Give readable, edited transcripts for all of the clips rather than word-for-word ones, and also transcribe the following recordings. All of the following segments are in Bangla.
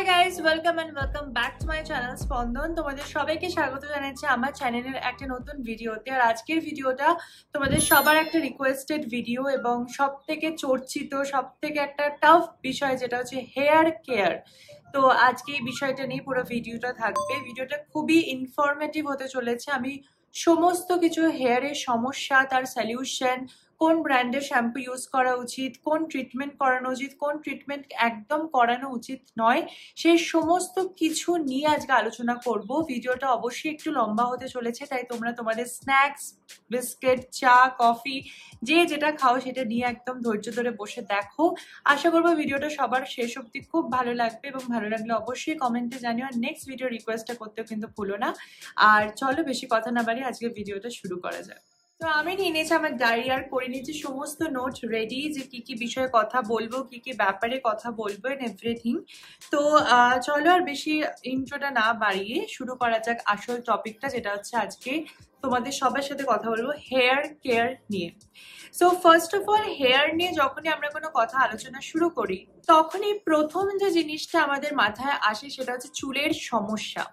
Guys, welcome and welcome back to my channel Spandan. তোমাদের সবাইকে স্বাগত জানাচ্ছি আমার চ্যানেলের একটা নতুন ভিডিওতে। আর আজকের ভিডিওটা তোমাদের সবার একটা রিকোয়েস্টেড ভিডিও এবং সব থেকে চর্চিত, সব থেকে একটা টাফ বিষয়, যেটা হচ্ছে হেয়ার কেয়ার। তো আজকে এই বিষয়টা নিয়ে পুরো ভিডিওটা থাকবে। ভিডিওটা খুবই ইনফরমেটিভ হতে চলেছে। আমি সমস্ত কিছু হেয়ারের সমস্যা, তার সলিউশন, কোন ব্র্যান্ডের শ্যাম্পু ইউজ করা উচিত, কোন ট্রিটমেন্ট করানো উচিত, কোন ট্রিটমেন্ট একদম করানো উচিত নয়, সেই সমস্ত কিছু নিয়ে আজকে আলোচনা করব। ভিডিওটা অবশ্যই একটু লম্বা হতে চলেছে, তাই তোমরা তোমাদের স্ন্যাক্স, বিস্কিট, চা, কফি, যে যেটা খাও সেটা নিয়ে একদম ধৈর্য ধরে বসে দেখো। আশা করবো ভিডিওটা সবার শেষ অবধি খুব ভালো লাগবে, এবং ভালো লাগলে অবশ্যই কমেন্টে জানিও। আর নেক্সট ভিডিও রিকোয়েস্টটা করতেও কিন্তু ভুলো না। আর চলো বেশি কথা না বাড়িয়ে আজকে ভিডিওটা শুরু করা যাক। তো আমি নিয়ে নিয়েছি আমার ডায়েরি, আর করে নিয়েছি সমস্ত নোট রেডি, যে কি কি বিষয়ে কথা বলবো, কি কি ব্যাপারে কথা বলবো এন্ড এভরিথিং। তো চলো আর বেশি ইন্ট্রোটা না বাড়িয়ে শুরু করা যাক আসল টপিকটা, যেটা হচ্ছে আজকে তোমাদের সবার সাথে কথা বলবো হেয়ার কেয়ার নিয়ে। So first of all, hair নিয়ে যখনই আমরা কোনো কথা আলোচনা শুরু করি, তখনই প্রথম যে জিনিসটা আমাদের মাথায় আসে সেটা হচ্ছে চুলের সমস্যা।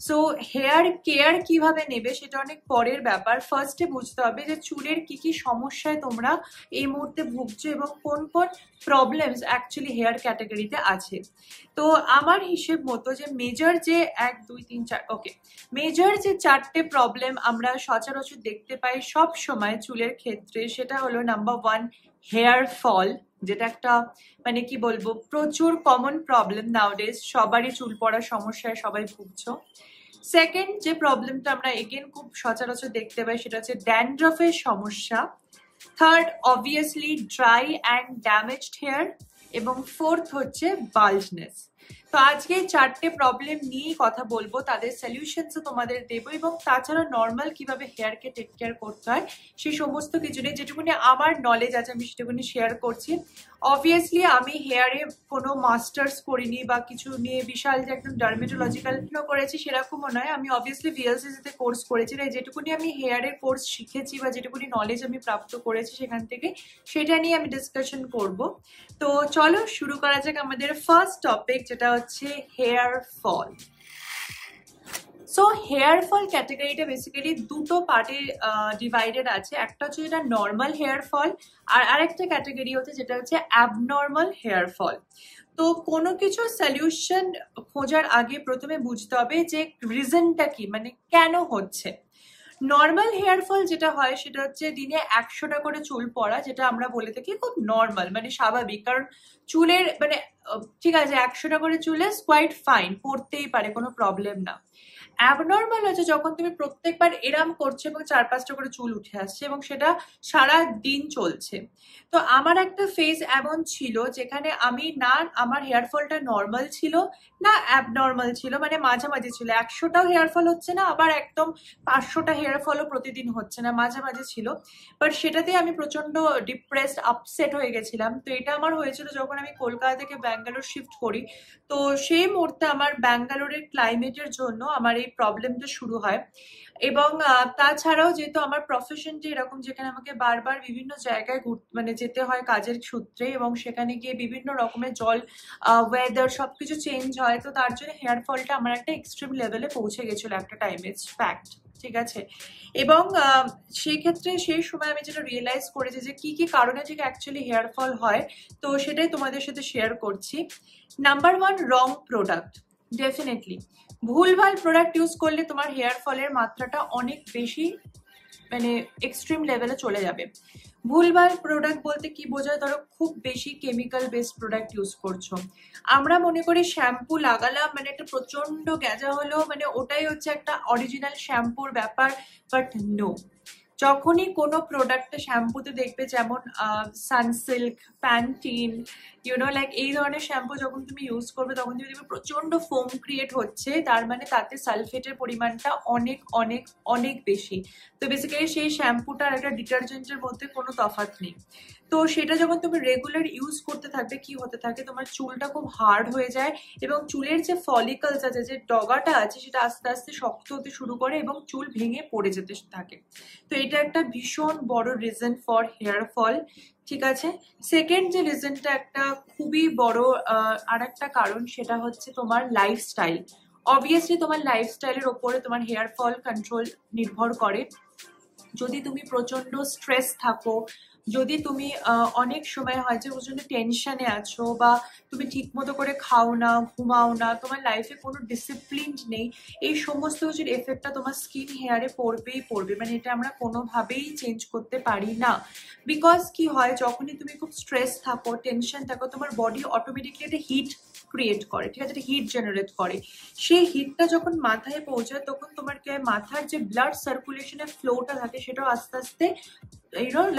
সো হেয়ার কেয়ার কিভাবে নেবে সেটা অনেক পরের ব্যাপার। ফার্স্টে বুঝতে হবে যে চুলের কি কি সমস্যায় তোমরা এই মুহূর্তে ভুগছো এবং কোন কোন প্রবলেমস অ্যাকচুয়ালি হেয়ার ক্যাটাগরিতে আছে। তো আমার হিসেব মতো যে মেজর যে 1 2 3 4 ওকে মেজর যে 4টে প্রবলেম আমরা সচরাচর দেখতে পাই সব সময় চুলের ক্ষেত্রে, সেটা হলো নাম্বার 1 হেয়ার ফল, যেটা একটা মানে কি বলবো প্রচুর কমন প্রবলেম নাওডেজ। সবারই চুল পড়ার সমস্যায় সবাই ভুগছো। সেকেন্ড যে প্রবলেমটা আমরা এগেন খুব সচরাচর দেখতে পাই সেটা হচ্ছে ড্যান্ড্রফের সমস্যা। Third obviously dry and damaged hair, এবং ফোর্থ হচ্ছে বাল্জনেস। তো আজকে 4টে প্রবলেম নিয়েই কথা বলবো, তাদের সলিউশনসও তোমাদের দেবো, এবং তাছাড়া নর্মাল কিভাবে হেয়ারকে টেক কেয়ার করতে হয় সেই সমস্ত কিছু নিয়ে যেটুকুনি আমার নলেজ আছে আমি সেটুকুনি শেয়ার করছি। অবভিয়াসলি আমি হেয়ারে কোনো মাস্টার্স করিনি বা কিছু নিয়ে বিশাল যে একদম ডার্মেটোলজিক্যাল করেছি সেরকমও নয়। আমি অবভিয়াসলি ভিএলসিসিতে কোর্স করেছি, তাই যেটুকুনি আমি হেয়ারের কোর্স শিখেছি বা যেটুকুনি নলেজ আমি প্রাপ্ত করেছি সেখান থেকে সেটা নিয়ে আমি ডিসকাশন করব। তো চলো শুরু করা যাক আমাদের ফার্স্ট টপিক, যেটা হচ্ছে hair fall. So hair fall ক্যাটাগরিটা বেসিক্যালি দুটো পার্টে ডিভাইডেড আছে। একটা হচ্ছে যেটা নর্মাল হেয়ার ফল, আর আরেকটা ক্যাটাগরি হচ্ছে যেটা হচ্ছে অ্যাবনর্মাল হেয়ার ফল। তো কোনো কিছু সলিউশন খোঁজার আগে প্রথমে বুঝতে হবে যে রিজনটা কি, মানে কেন হচ্ছে। নর্মাল হেয়ার ফল যেটা হয় সেটা হচ্ছে দিনে 100টা করে চুল পড়া, যেটা আমরা বলে থাকি খুব নর্মাল, মানে স্বাভাবিক। কারণ চুলের মানে ঠিক আছে 100টা করে চুল ইজ কোয়াইট ফাইন, পড়তেই পারে, কোনো প্রবলেম না। অ্যাবনর্মাল হচ্ছে যখন তুমি প্রত্যেকবার এরাম করছো এবং 4-5টা করে চুল উঠে আসছে এবং সেটা সারা দিন চলছে। তো আমার একটা ফেজ এমন ছিল যেখানে আমি না আমার হেয়ার ফলটা নর্মাল ছিল না অ্যাবনর্মাল ছিল, মানে মাঝামাঝি ছিল। 100টাও হেয়ার ফল হচ্ছে না, আবার একদম 500টা হেয়ার ফলও প্রতিদিন হচ্ছে না, মাঝামাঝি ছিল। বাট সেটাতে আমি প্রচন্ড ডিপ্রেসড, আপসেট হয়ে গেছিলাম। তো এটা আমার হয়েছিল যখন আমি কলকাতা থেকে ব্যাঙ্গালোর শিফট করি। তো সেই মুহূর্তে আমার ব্যাঙ্গালোরের ক্লাইমেটের জন্য আমার এই প্রবলেমটা শুরু হয়। এবং তাছাড়াও যেহেতু আমার প্রফেশনটা এরকম, যেখানে আমাকে বারবার বিভিন্ন জায়গায় মানে যেতে হয় কাজের সূত্রে, এবং সেখানে গিয়ে বিভিন্ন রকমের জল, ওয়েদার সবকিছু চেঞ্জ হয়, তো তার জন্য হেয়ার ফলটা আমার একটা এক্সট্রিম লেভেলে পৌঁছে গেছিলো একটা টাইমে, ফ্যাক্ট। ঠিক আছে। এবং সেই ক্ষেত্রে সেই সময় আমি যেটা রিয়েলাইজ করেছি যে কি কি কারণে ঠিক অ্যাকচুয়ালি হেয়ার ফল হয়, তো সেটাই তোমাদের সাথে শেয়ার করছি। নাম্বার 1, রং প্রোডাক্ট। ডেফিনেটলি ভুলভাল প্রোডাক্ট ইউজ করলে তোমার হেয়ার ফলের মাত্রাটা অনেক বেশি, মানে এক্সট্রিম লেভেলে চলে যাবে। ভুলভাল প্রোডাক্ট বলতে কি বোঝায়, ধরো খুব বেশি কেমিক্যাল বেসড প্রোডাক্ট ইউজ করছো। আমরা মনে করি শ্যাম্পু লাগালাম মানে একটা প্রচন্ড গ্যাজা হলো, মানে ওটাই হচ্ছে একটা অরিজিনাল শ্যাম্পুর ব্যাপার, বাট নো। যখনই কোনো প্রোডাক্টে শ্যাম্পুতে দেখবে, যেমন সানসিল্ক, প্যান্টিন, লাইক এই ধরনের শ্যাম্পু যখন তুমি ইউজ করবে তখন তুমি দেখবে প্রচন্ড ফোম ক্রিয়েট হচ্ছে, তার মানে তাতে সালফেটের পরিমাণটা অনেক অনেক অনেক বেশি। তো বেসিক্যালি সেই শ্যাম্পুটার একটা ডিটারজেন্টের মধ্যে কোনো তফাৎ নেই। তো সেটা যখন তুমি রেগুলার ইউজ করতে থাকবে কি হতে থাকে, তোমার চুলটা খুব হার্ড হয়ে যায়, এবং চুলের যে ফলিকলস আছে, যে ডগাটা আছে, সেটা আস্তে আস্তে শক্ত হতে শুরু করে এবং চুল ভেঙে পড়ে যেতে থাকে। তো এটা একটা ভীষণ বড় রিজন ফর হেয়ার ফল, ঠিক আছে। সেকেন্ড যে রিজনটা একটা খুবই বড় আর একটা কারণ, সেটা হচ্ছে তোমার লাইফস্টাইল। অবভিয়াসলি তোমার লাইফস্টাইলের ওপরে তোমার হেয়ার ফল কন্ট্রোল নির্ভর করে। যদি তুমি প্রচন্ড স্ট্রেস থাকো, যদি তুমি অনেক সময় হয় যে প্রচন্ড টেনশনে আছো, বা তুমি ঠিক মতো করে খাও না, ঘুমাও না, তোমার লাইফে কোনো ডিসিপ্লিন নেই, এই সমস্ত কিছুর এফেক্টটা তোমার স্কিন হেয়ারে পড়বেই পড়বে। মানে এটা আমরা কোনোভাবেই চেঞ্জ করতে পারি না। বিকজ কি হয়, যখনই তুমি খুব স্ট্রেস থাকো, টেনশন থাকো, তোমার বডি অটোমেটিকলি একটা হিট ক্রিয়েট করে, ঠিক আছে, হিট জেনারেট করে। সেই হিটটা যখন মাথায় পৌঁছায়, তখন তোমার কি হয়, মাথার যে ব্লাড সার্কুলেশনের ফ্লোটা থাকে সেটাও আস্তে আস্তে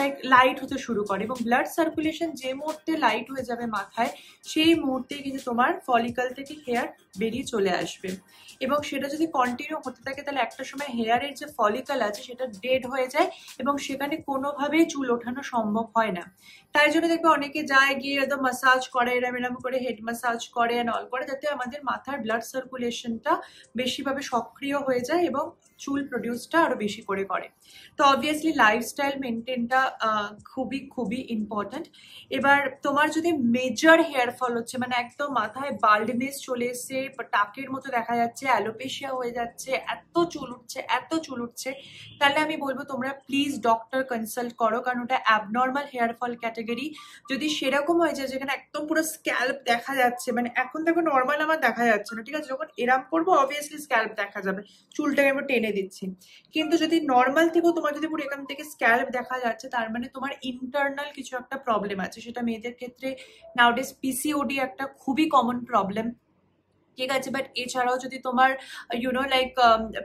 লাইক লাইট হতে শুরু করে। এবং ব্লাড সার্কুলেশন যে মুহূর্তে লাইট হয়ে যাবে মাথায়, সেই মুহূর্তে কিন্তু তোমার ফলিকল থেকে হেয়ার বেরিয়ে চলে আসবে। এবং সেটা যদি কন্টিনিউ হতে থাকে, তাহলে একটা সময় হেয়ারের যে ফলিকল আছে সেটা ডেড হয়ে যায়, এবং সেখানে কোনোভাবেই চুল ওঠানো সম্ভব হয় না। তাই জন্য দেখবে অনেকে যায়, গিয়ে একদম মাসাজ করে, এরম করে হেড মাসাজ করে অল করে, যাতে আমাদের মাথার ব্লাড সার্কুলেশনটা বেশিভাবে সক্রিয় হয়ে যায় এবং চুল প্রডিউসটা আরো বেশি করে করে। তো অবভিয়াসলি লাইফস্টাইল মেনটেনটা খুবই খুবই ইম্পর্ট্যান্ট। এবার তোমার যদি মেজর হেয়ার ফল হচ্ছে, মানে একদম মাথায় বাল্ডনেস চলে এসছে, টাকের মতো দেখা যাচ্ছে, অ্যালোপেশিয়া হয়ে যাচ্ছে, এত চুল উঠছে, তাহলে আমি বলবো তোমরা প্লিজ ডক্টর কনসাল্ট করো, কারণ ওটা অ্যাবনর্মাল হেয়ার ফল ক্যাটাগরি। যদি সেরকম হয়ে যায় যেখানে একদম পুরো স্ক্যাল্প দেখা যাচ্ছে, মানে এখন দেখো নর্মাল আমার দেখা যাচ্ছে না, ঠিক আছে, যখন এরাম করবো অবভিয়াসলি স্ক্যাল্প দেখা যাবে, চুলটাকে আমি টেনে দিচ্ছি। কিন্তু যদি নর্মাল থেকেও তোমার যদি পুরো এখান থেকে স্ক্যাল্প দেখা যাচ্ছে, তার মানে তোমার ইন্টারনাল কিছু একটা প্রবলেম আছে। সেটা মেয়েদের ক্ষেত্রে নাউডেজ পিসিওডি একটা খুবই কমন প্রবলেম, ঠিক আছে। বাট এছাড়াও যদি তোমার লাইক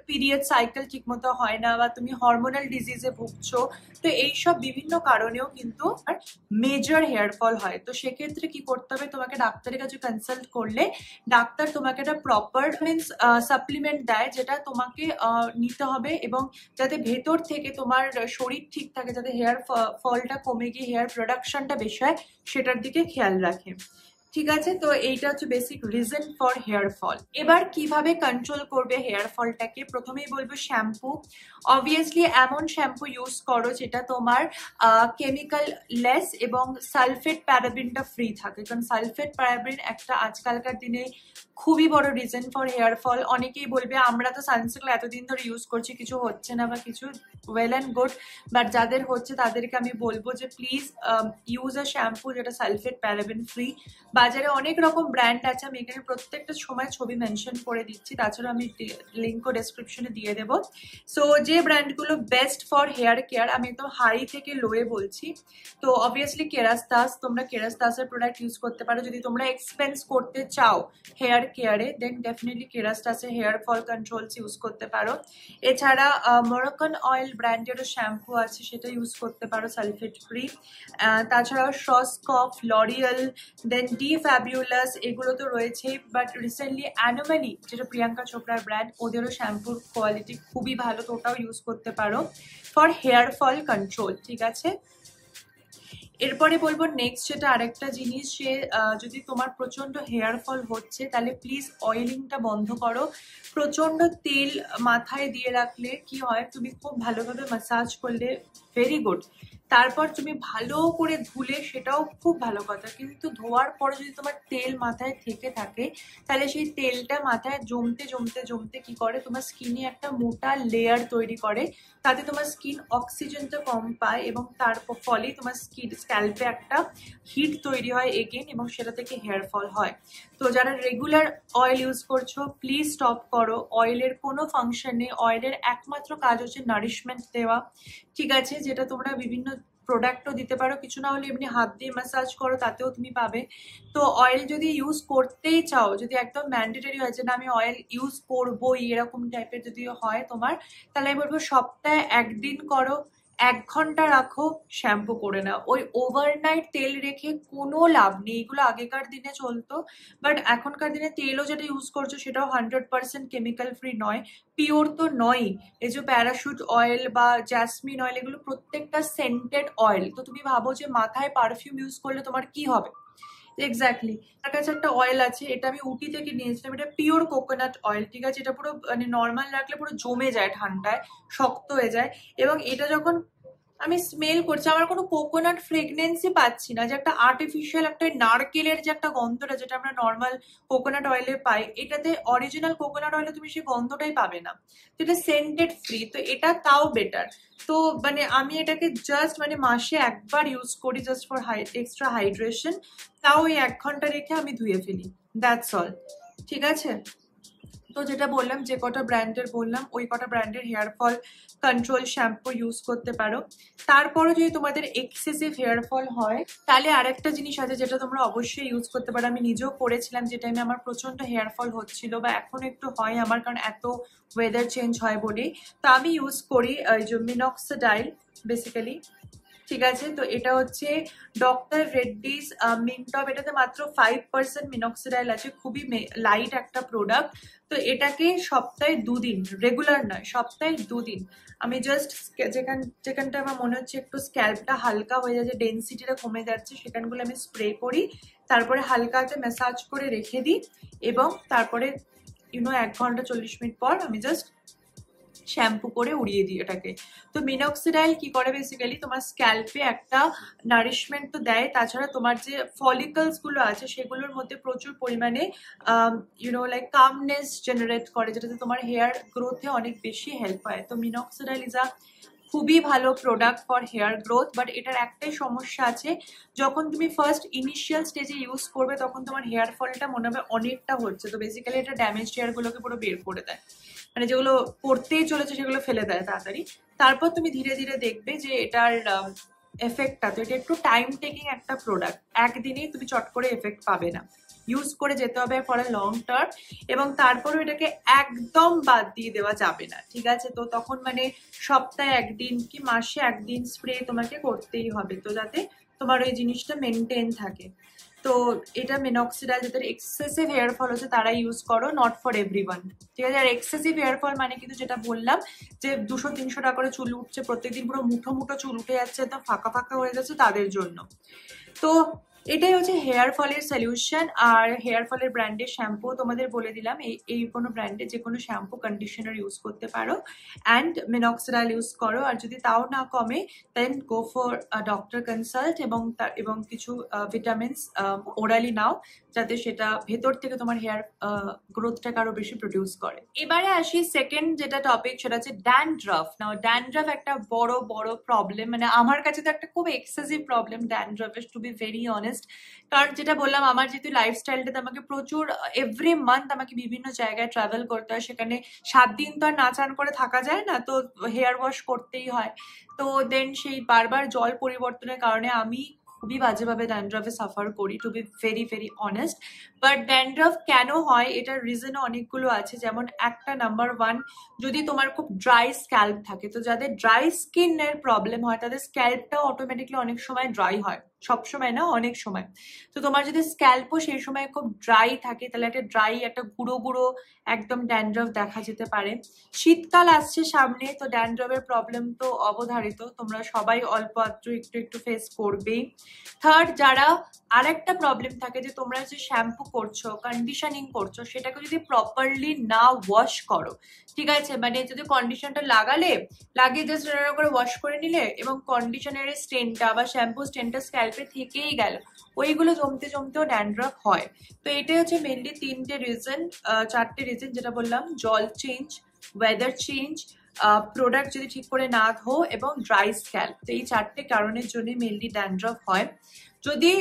পিরিয়ড সাইকেল ঠিক মতো হয় না, বা তুমি হরমোনাল ডিজিজে ভুগছো, তো এইসব বিভিন্ন কারণেও কিন্তু আর মেজর হেয়ার ফল হয়। তো সেক্ষেত্রে কি করতে হবে, তোমাকে ডাক্তারের কাছে কনসাল্ট করলে ডাক্তার তোমাকে একটা প্রপার মিনস সাপ্লিমেন্ট দেয়, যেটা তোমাকে নিতে হবে, এবং যাতে ভেতর থেকে তোমার শরীর ঠিক থাকে, যাতে হেয়ার ফলটা কমে গিয়ে হেয়ার প্রোডাকশনটা বেশি হয়, সেটার দিকে খেয়াল রাখে, ঠিক আছে। তো এইটা হচ্ছে basic reason for hair fall. এবার কিভাবে কন্ট্রোল করবে হেয়ার ফলটাকে, প্রথমেই বলবো শ্যাম্পু। অবভিয়াসলি এমন শ্যাম্পু ইউজ করো যেটা তোমার কেমিক্যাল লেস এবং সালফেট প্যারাবিনটা ফ্রি থাকে, কারণ সালফেট প্যারাবিন একটা আজকালকার দিনে খুবই বড় রিজন ফর হেয়ার ফল। অনেকেই বলবে আমরা তো সানসিল্ক এতদিন ধরে ইউজ করছি, কিছু হচ্ছে না বা কিছু, ওয়েল অ্যান্ড গুড, বাট যাদের হচ্ছে তাদেরকে আমি বলবো যে প্লিজ ইউজ আ শ্যাম্পু যেটা সালফেট প্যারাবিন ফ্রি। বাজারে অনেক রকম ব্র্যান্ড আছে, আমি এখানে প্রত্যেকটা সময় ছবি মেনশন করে দিচ্ছি, তাছাড়া আমি লিঙ্কও ডেসক্রিপশনে দিয়ে দেবো। সো যে ব্র্যান্ডগুলো বেস্ট ফর হেয়ার কেয়ার, আমি একদম হাই থেকে লোয়ে বলছি। তো অবভিয়াসলি কেরাস্তাস, তোমরা কেরাস্তাসের প্রোডাক্ট ইউজ করতে পারো। যদি তোমরা এক্সপেন্স করতে চাও হেয়ার কেয়ারে, দেন ডেফিনেটলি কেরাস্তাসের হেয়ার ফল কন্ট্রোলস ইউজ করতে পারো। এছাড়া মরক্কান অয়েল ব্র্যান্ডেরও শ্যাম্পু আছে, সেটা ইউজ করতে পারো সালফেট ফ্রি। তাছাড়াও শসকফ, লরিয়াল, দেন ডি ফ্যাবিউলাস, এগুলো তো রয়েছে। বাট রিসেন্টলি অ্যানোমালি, যেটা প্রিয়াঙ্কা চোপড়ার ব্র্যান্ড, ওদেরও শ্যাম্পুর কোয়ালিটি খুবই ভালো, তো ওটাও ইউজ করতে পারো ফর হেয়ার ফল কন্ট্রোল, ঠিক আছে। এরপরে বলবো নেক্সট যেটা আরেকটা জিনিস, সে যদি তোমার প্রচন্ড হেয়ার ফল হচ্ছে, তাহলে প্লিজ অয়েলিংটা বন্ধ করো। প্রচন্ড তেল মাথায় দিয়ে রাখলে কি হয়, তুমি খুব ভালোভাবে ম্যাসাজ করলে ভেরি গুড, তারপর তুমি ভালো করে ধুলে সেটাও খুব ভালো কথা, কিন্তু ধোয়ার পরে যদি তোমার তেল মাথায় থেকে থাকে, তাহলে সেই তেলটা মাথায় জমতে জমতে জমতে কি করে, তোমার স্কিনে একটা মোটা লেয়ার তৈরি করে, তাতে তোমার স্কিন অক্সিজেনটা কম পায়, এবং তার ফলে তোমার স্ক্যাল্পে একটা হিট তৈরি হয় এগেন, এবং সেটা থেকে হেয়ার ফল হয়। তো যারা রেগুলার অয়েল ইউজ করছো, প্লিজ স্টপ করো। অয়েলের কোনো ফাংশন নেই, অয়েলের একমাত্র কাজ হচ্ছে নারিশমেন্ট দেওয়া, ঠিক আছে, যেটা তোমরা বিভিন্ন প্রোডাক্টও দিতে পারো, কিছু না হলে এমনি হাত দিয়ে ম্যাসাজ করো, তাতেও তুমি পাবে। তো অয়েল যদি ইউজ করতেই চাও, যদি একদম ম্যান্ডেটরি হয় যে না আমি অয়েল ইউজ করবোই, এরকম টাইপের যদি হয় তোমার, তাহলে আমি বলবো সপ্তাহে একদিন করো, 1 ঘন্টা রাখো, শ্যাম্পু করে নাও। ওই ওভারনাইট তেল রেখে কোনো লাভ নেই, এগুলো আগেকার দিনে চলতো, বাট এখনকার দিনে তেলও যেটা ইউজ করছো সেটাও 100% কেমিক্যাল ফ্রি নয়, পিওর তো নয়। এই যে প্যারাশুট অয়েল বা জ্যাসমিন অয়েল, এগুলো প্রত্যেকটা সেন্টেড অয়েল। তো তুমি ভাবো যে মাথায় পারফিউম ইউজ করলে তোমার কি হবে, এক্স্যাক্টলি। আমার কাছে একটা অয়েল আছে, এটা আমি উটি থেকে নিয়েছিলাম, এটা পিওর কোকোনাট অয়েল, ঠিক আছে? এটা পুরো মানে নর্মাল রাখলে পুরো জমে যায় ঠান্ডায়, শক্ত হয়ে যায়। এবং এটা যখন আমি স্মেল করছি, আমার কোনো কোকোনাট ফ্রেগনেন্সই পাচ্ছি না, যে একটা আর্টিফিশিয়াল একটা নারকেলের যে একটা গন্ধটা যেটা আমরা নর্মাল কোকোনাট অয়েলে পাই, এটাতে অরিজিনাল কোকোনাট অয়েলে তুমি সেই গন্ধটাই পাবে না। তো এটা সেন্টেড ফ্রি, তো এটা তাও বেটার। তো মানে আমি এটাকে জাস্ট মানে মাসে একবার ইউজ করি, জাস্ট ফর এক্সট্রা হাইড্রেশন। তাও ওই 1 ঘন্টা রেখে আমি ধুয়ে ফেলি, দ্যাটস অল। ঠিক আছে? তো যেটা বললাম, যে কটা ব্র্যান্ডের বললাম ওই কটা ব্র্যান্ডের hair fall control shampoo use করতে পারো। তারপরে যদি তোমাদের এক্সেসিভ হেয়ার ফল হয়, তাহলে আরেকটা জিনিস আছে যেটা তোমরা অবশ্যই ইউজ করতে পারো। আমি নিজেও করেছিলাম যে টাইমে আমার প্রচন্ড হেয়ার ফল হচ্ছিল, বা এখন একটু হয় আমার, কারণ এত ওয়েদার চেঞ্জ হয় বলেই। তো আমি ইউজ করি ওই যে মিনক্সিডাইল বেসিক্যালি। ঠিক আছে? তো এটা হচ্ছে ডক্টর রেড্ডিজ মিন্টপ, এটাতে মাত্র 5% মিনক্সিডাইল আছে, খুবই লাইট একটা প্রোডাক্ট। তো এটাকে সপ্তাহে 2 দিন, রেগুলার নয়, সপ্তাহে 2 দিন আমি জাস্ট যেখানটা আমার মনে হচ্ছে একটু স্ক্যাল্পটা হালকা হয়ে যাচ্ছে, ডেন্সিটিটা কমে যাচ্ছে, সেখানগুলো আমি স্প্রে করি, তারপরে হালকা হাতে ম্যাসাজ করে রেখে দিই, এবং তারপরে 1 ঘন্টা 40 মিনিট পর আমি জাস্ট শ্যাম্পু করে উড়িয়ে দিই এটাকে। তো মিনক্সিডাইল কি করে, বেসিক্যালি তোমার স্ক্যাল্পে একটা নারিশমেন্ট তো দেয়, তাছাড়া তোমার যে ফলিকলস গুলো আছে সেগুলোর মধ্যে প্রচুর পরিমাণে লাইক কামনেস জেনারেট করে, যেটাতে তোমার হেয়ার গ্রোথে অনেক বেশি হেল্প হয়। তো মিনক্সিডাইল ইজ আ খুবই ভালো product for hair growth, but এটার একটাই সমস্যা আছে, যখন তুমি ফার্স্ট ইনিশিয়াল স্টেজে ইউজ করবে তখন তোমার হেয়ার ফলটা মনে হবে অনেকটা হচ্ছে। তো বেসিক্যালি এটা ড্যামেজ হেয়ারগুলোকে পুরো বের করে দেয়, মানে যেগুলো পড়তেই চলেছে সেগুলো ফেলে দেয় তাড়াতাড়ি। তারপর তুমি ধীরে ধীরে দেখবে যে এটার এফেক্টটা, তো এটা একটু টাইম টেকিং একটা প্রোডাক্ট, একদিনেই তুমি চট করে এফেক্ট পাবে না, ইউজ করে যেতে হবে ফর আ লং টার্ম। এবং তারপরও এটাকে একদম বাদ দিয়ে দেওয়া যাবে না, ঠিক আছে? তো তখন মানে সপ্তাহে 1 দিন কি মাসে 1 দিন স্প্রে তোমাকে করতেই হবে, তো যাতে তোমার ওই জিনিসটা মেনটেন থাকে। তো এটা মিনক্সিডাইল, যাদের এক্সেসিভ হেয়ার ফল হচ্ছে তারা ইউজ করো, নট ফর এভরিওয়ান, ঠিক আছে? আর এক্সেসিভ হেয়ার ফল মানে কিন্তু যেটা বললাম, যে 200-300 টাকা করে চুল উঠছে প্রত্যেকদিন, পুরো মুঠো মুঠো চুল উঠে যাচ্ছে, একদম ফাঁকা ফাঁকা হয়ে যাচ্ছে, তাদের জন্য। তো এটাই হচ্ছে হেয়ার ফলের সলিউশন। আর হেয়ার ফলের ব্র্যান্ডের শ্যাম্পু তোমাদের বলে দিলাম, এই কোনো ব্র্যান্ডে যে কোনো শ্যাম্পু কন্ডিশনার ইউজ করতে পারো, অ্যান্ড মিনক্সিডাইল ইউজ করো। আর যদি তাও না কমে, দেন গো ফর ডক্টর কনসাল্ট, এবং কিছু ভিটামিনস ওরালি নাও, যাতে সেটা ভেতর থেকে তোমার হেয়ার গ্রোথটাকে আরো বেশি প্রডিউস করে। এবারে আসি সেকেন্ড যেটা টপিক, সেটা হচ্ছে ড্যান্ড্রাফ। নাও ড্যান্ড্রাফ একটা বড় বড় প্রবলেম, মানে আমার কাছে তো একটা খুব এক্সেসিভ প্রবলেম ড্যান্ড্রাফের, টু বি ভেরি অনেস্ট। কারণ যেটা বললাম, আমার যেহেতু লাইফস্টাইলটাতে আমাকে প্রচুর এভরি মান্থ আমাকে বিভিন্ন জায়গায় ট্রাভেল করতে হয়, সেখানে 7 দিন তো আর না চান করে থাকা যায় না, তো হেয়ার ওয়াশ করতেই হয়। তো দেন সেই বারবার জল পরিবর্তনের কারণে আমি খুবই বাজেভাবে ড্যান্ড্রাফে সাফার করি, to be very very honest. But dandruff কেন হয়, এটার রিজনও অনেকগুলো আছে। যেমন একটা নাম্বার 1, যদি তোমার খুব ড্রাই স্ক্যাল্প থাকে, তো যাদের ড্রাই স্কিনের প্রবলেম হয় তাদের স্ক্যাল্পটাও অটোমেটিকলি অনেক সময় ড্রাই হয়, সব সময় না, অনেক সময়। তো তোমার যদি স্ক্যাল্পও সেই সময় খুব ড্রাই থাকে, তাহলে একটা ড্রাই, একটা গুঁড়ো গুঁড়ো একদম ড্যান্ড্রাফ দেখা যেতে পারে। শীতকাল আসছে সামনে, তো ড্যান্ড্রাফের প্রবলেম তো অবধারিত, তোমরা সবাই অল্প আধটু একটু একটু ফেস করবেই। থার্ড, যারা আরেকটা প্রবলেম থাকে, যে তোমরা যে শ্যাম্পু করছো, কন্ডিশনিং করছো, সেটাকে যদি প্রপারলি না ওয়াশ করো, ঠিক আছে? মানে যদি কন্ডিশনটা লাগিয়ে জাস্ট রান্না করে ওয়াশ করে নিলে, এবং কন্ডিশনারের স্টেনটা বা শ্যাম্পু স্টেনটা স্ক্যাল্পে থেকেই গেল, ওইগুলো জমতে জমতেও ড্যান্ড্রাফ হয়। তো এটাই হচ্ছে মেনলি 3টে রিজন, 4টে রিজন, যেটা বললাম, জল চেঞ্জ, ওয়েদার চেঞ্জ, প্রোডাক্ট যদি ঠিক করে না ধো, এবং ড্রাই স্ক্যাল্প। তো এই 4টে কারণের জন্য মেনলি ড্যান্ড্রাফ হয়। যদি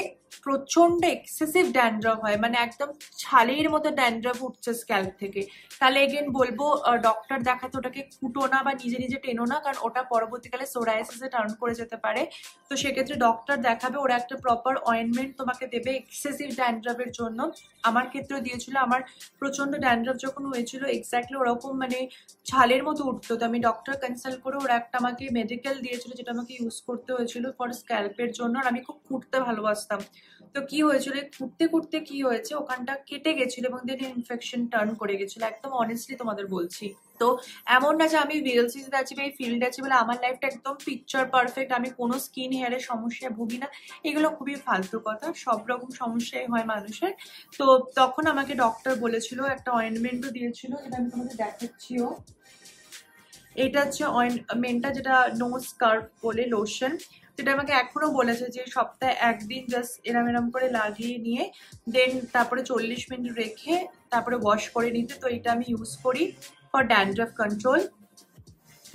প্রচন্ড এক্সেসিভ ড্যান্ড্রাফ হয়, মানে একদম ছালের মতো ড্যান্ড্রাফ উঠছে স্ক্যাল্প থেকে, তাহলে এগেন বলবো ডক্টর দেখাতে, ওটাকে কুটো না বা নিজে নিজে টেনো না, কারণ ওটা পরবর্তীকালে সোরাইসিসে টার্ন করে যেতে পারে। তো সেক্ষেত্রে ডক্টর দেখাবে, ওরা একটা প্রপার অয়েন্টমেন্ট তোমাকে দেবে এক্সেসিভ ড্যান্ড্রাফের জন্য। আমার ক্ষেত্রেও দিয়েছিল, আমার প্রচন্ড ড্যান্ড্রাফ যখন হয়েছিল, এক্স্যাক্টলি ওরকম মানে ছালের মতো উঠতো। তো আমি ডক্টর কনসাল্ট করে ওরা একটা আমাকে মেডিকেল দিয়েছিল, যেটা আমাকে ইউজ করতে হয়েছিল ফর স্ক্যাল্পের জন্য। আর আমি খুব কুটতে ভালোবাসতাম, তো কি হয়েছিল, ঘুরতে ঘুরতে কি হয়েছে, ওখানটা কেটে গেছিল এবং দেন ইনফেকশন টার্ন করে গেছিল, একদম অনেস্টলি তোমাদের বলছি। তো এমন না যে আমি ভিএলসিতে আছি বা এই ফিল্ডে আছি বলে আমার লাইফটা একদম পিকচার পারফেক্ট, আমি কোনো স্কিন হেয়ারের সমস্যায় ভুগি না, এগুলো খুবই ফালতু কথা। সব রকম সমস্যাই হয় মানুষের। তো তখন আমাকে ডক্টর বলেছিল, একটা অয়েন্টমেন্টও দিয়েছিল, যেটা আমি তোমাদের দেখাচ্ছিও। এটা হচ্ছে অয়েন্টমেন্টটা, যেটা নো স্কার্ফ বলে লোশন, যেটা আমাকে এখনো বলেছে যে সপ্তাহে একদিন জাস্ট এরম এরম করে লাগিয়ে নিয়ে দেন তারপরে 40 মিনিট রেখে তারপরে ওয়াশ করে নিতে। তো এটা আমি ইউজ করি ফর ড্যান্ড্রাফ কন্ট্রোল।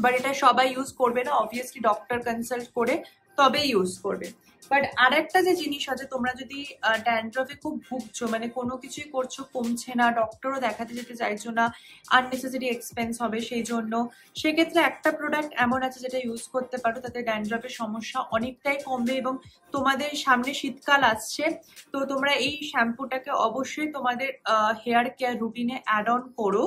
বাট এটা সবাই ইউজ করবে না, অবভিয়াসলি ডক্টর কনসাল্ট করে তবেই ইউজ করবে। বাট আরেকটা যে জিনিস আছে, তোমরা যদি ড্যান্ড্রফে খুব ভুগছো, মানে কোনো কিছুই করছো কমছে না, ডক্টরও দেখাতে যেতে চাইছো না, আননেসেসারি এক্সপেন্স হবে সেই জন্য, সেক্ষেত্রে একটা প্রোডাক্ট এমন আছে যেটা ইউজ করতে পারো, তাতে ড্যান্ড্রফের সমস্যা অনেকটাই কমবে। এবং তোমাদের সামনে শীতকাল আসছে, তো তোমরা এই শ্যাম্পুটাকে অবশ্যই তোমাদের হেয়ার কেয়ার রুটিনে অ্যাড অন করো।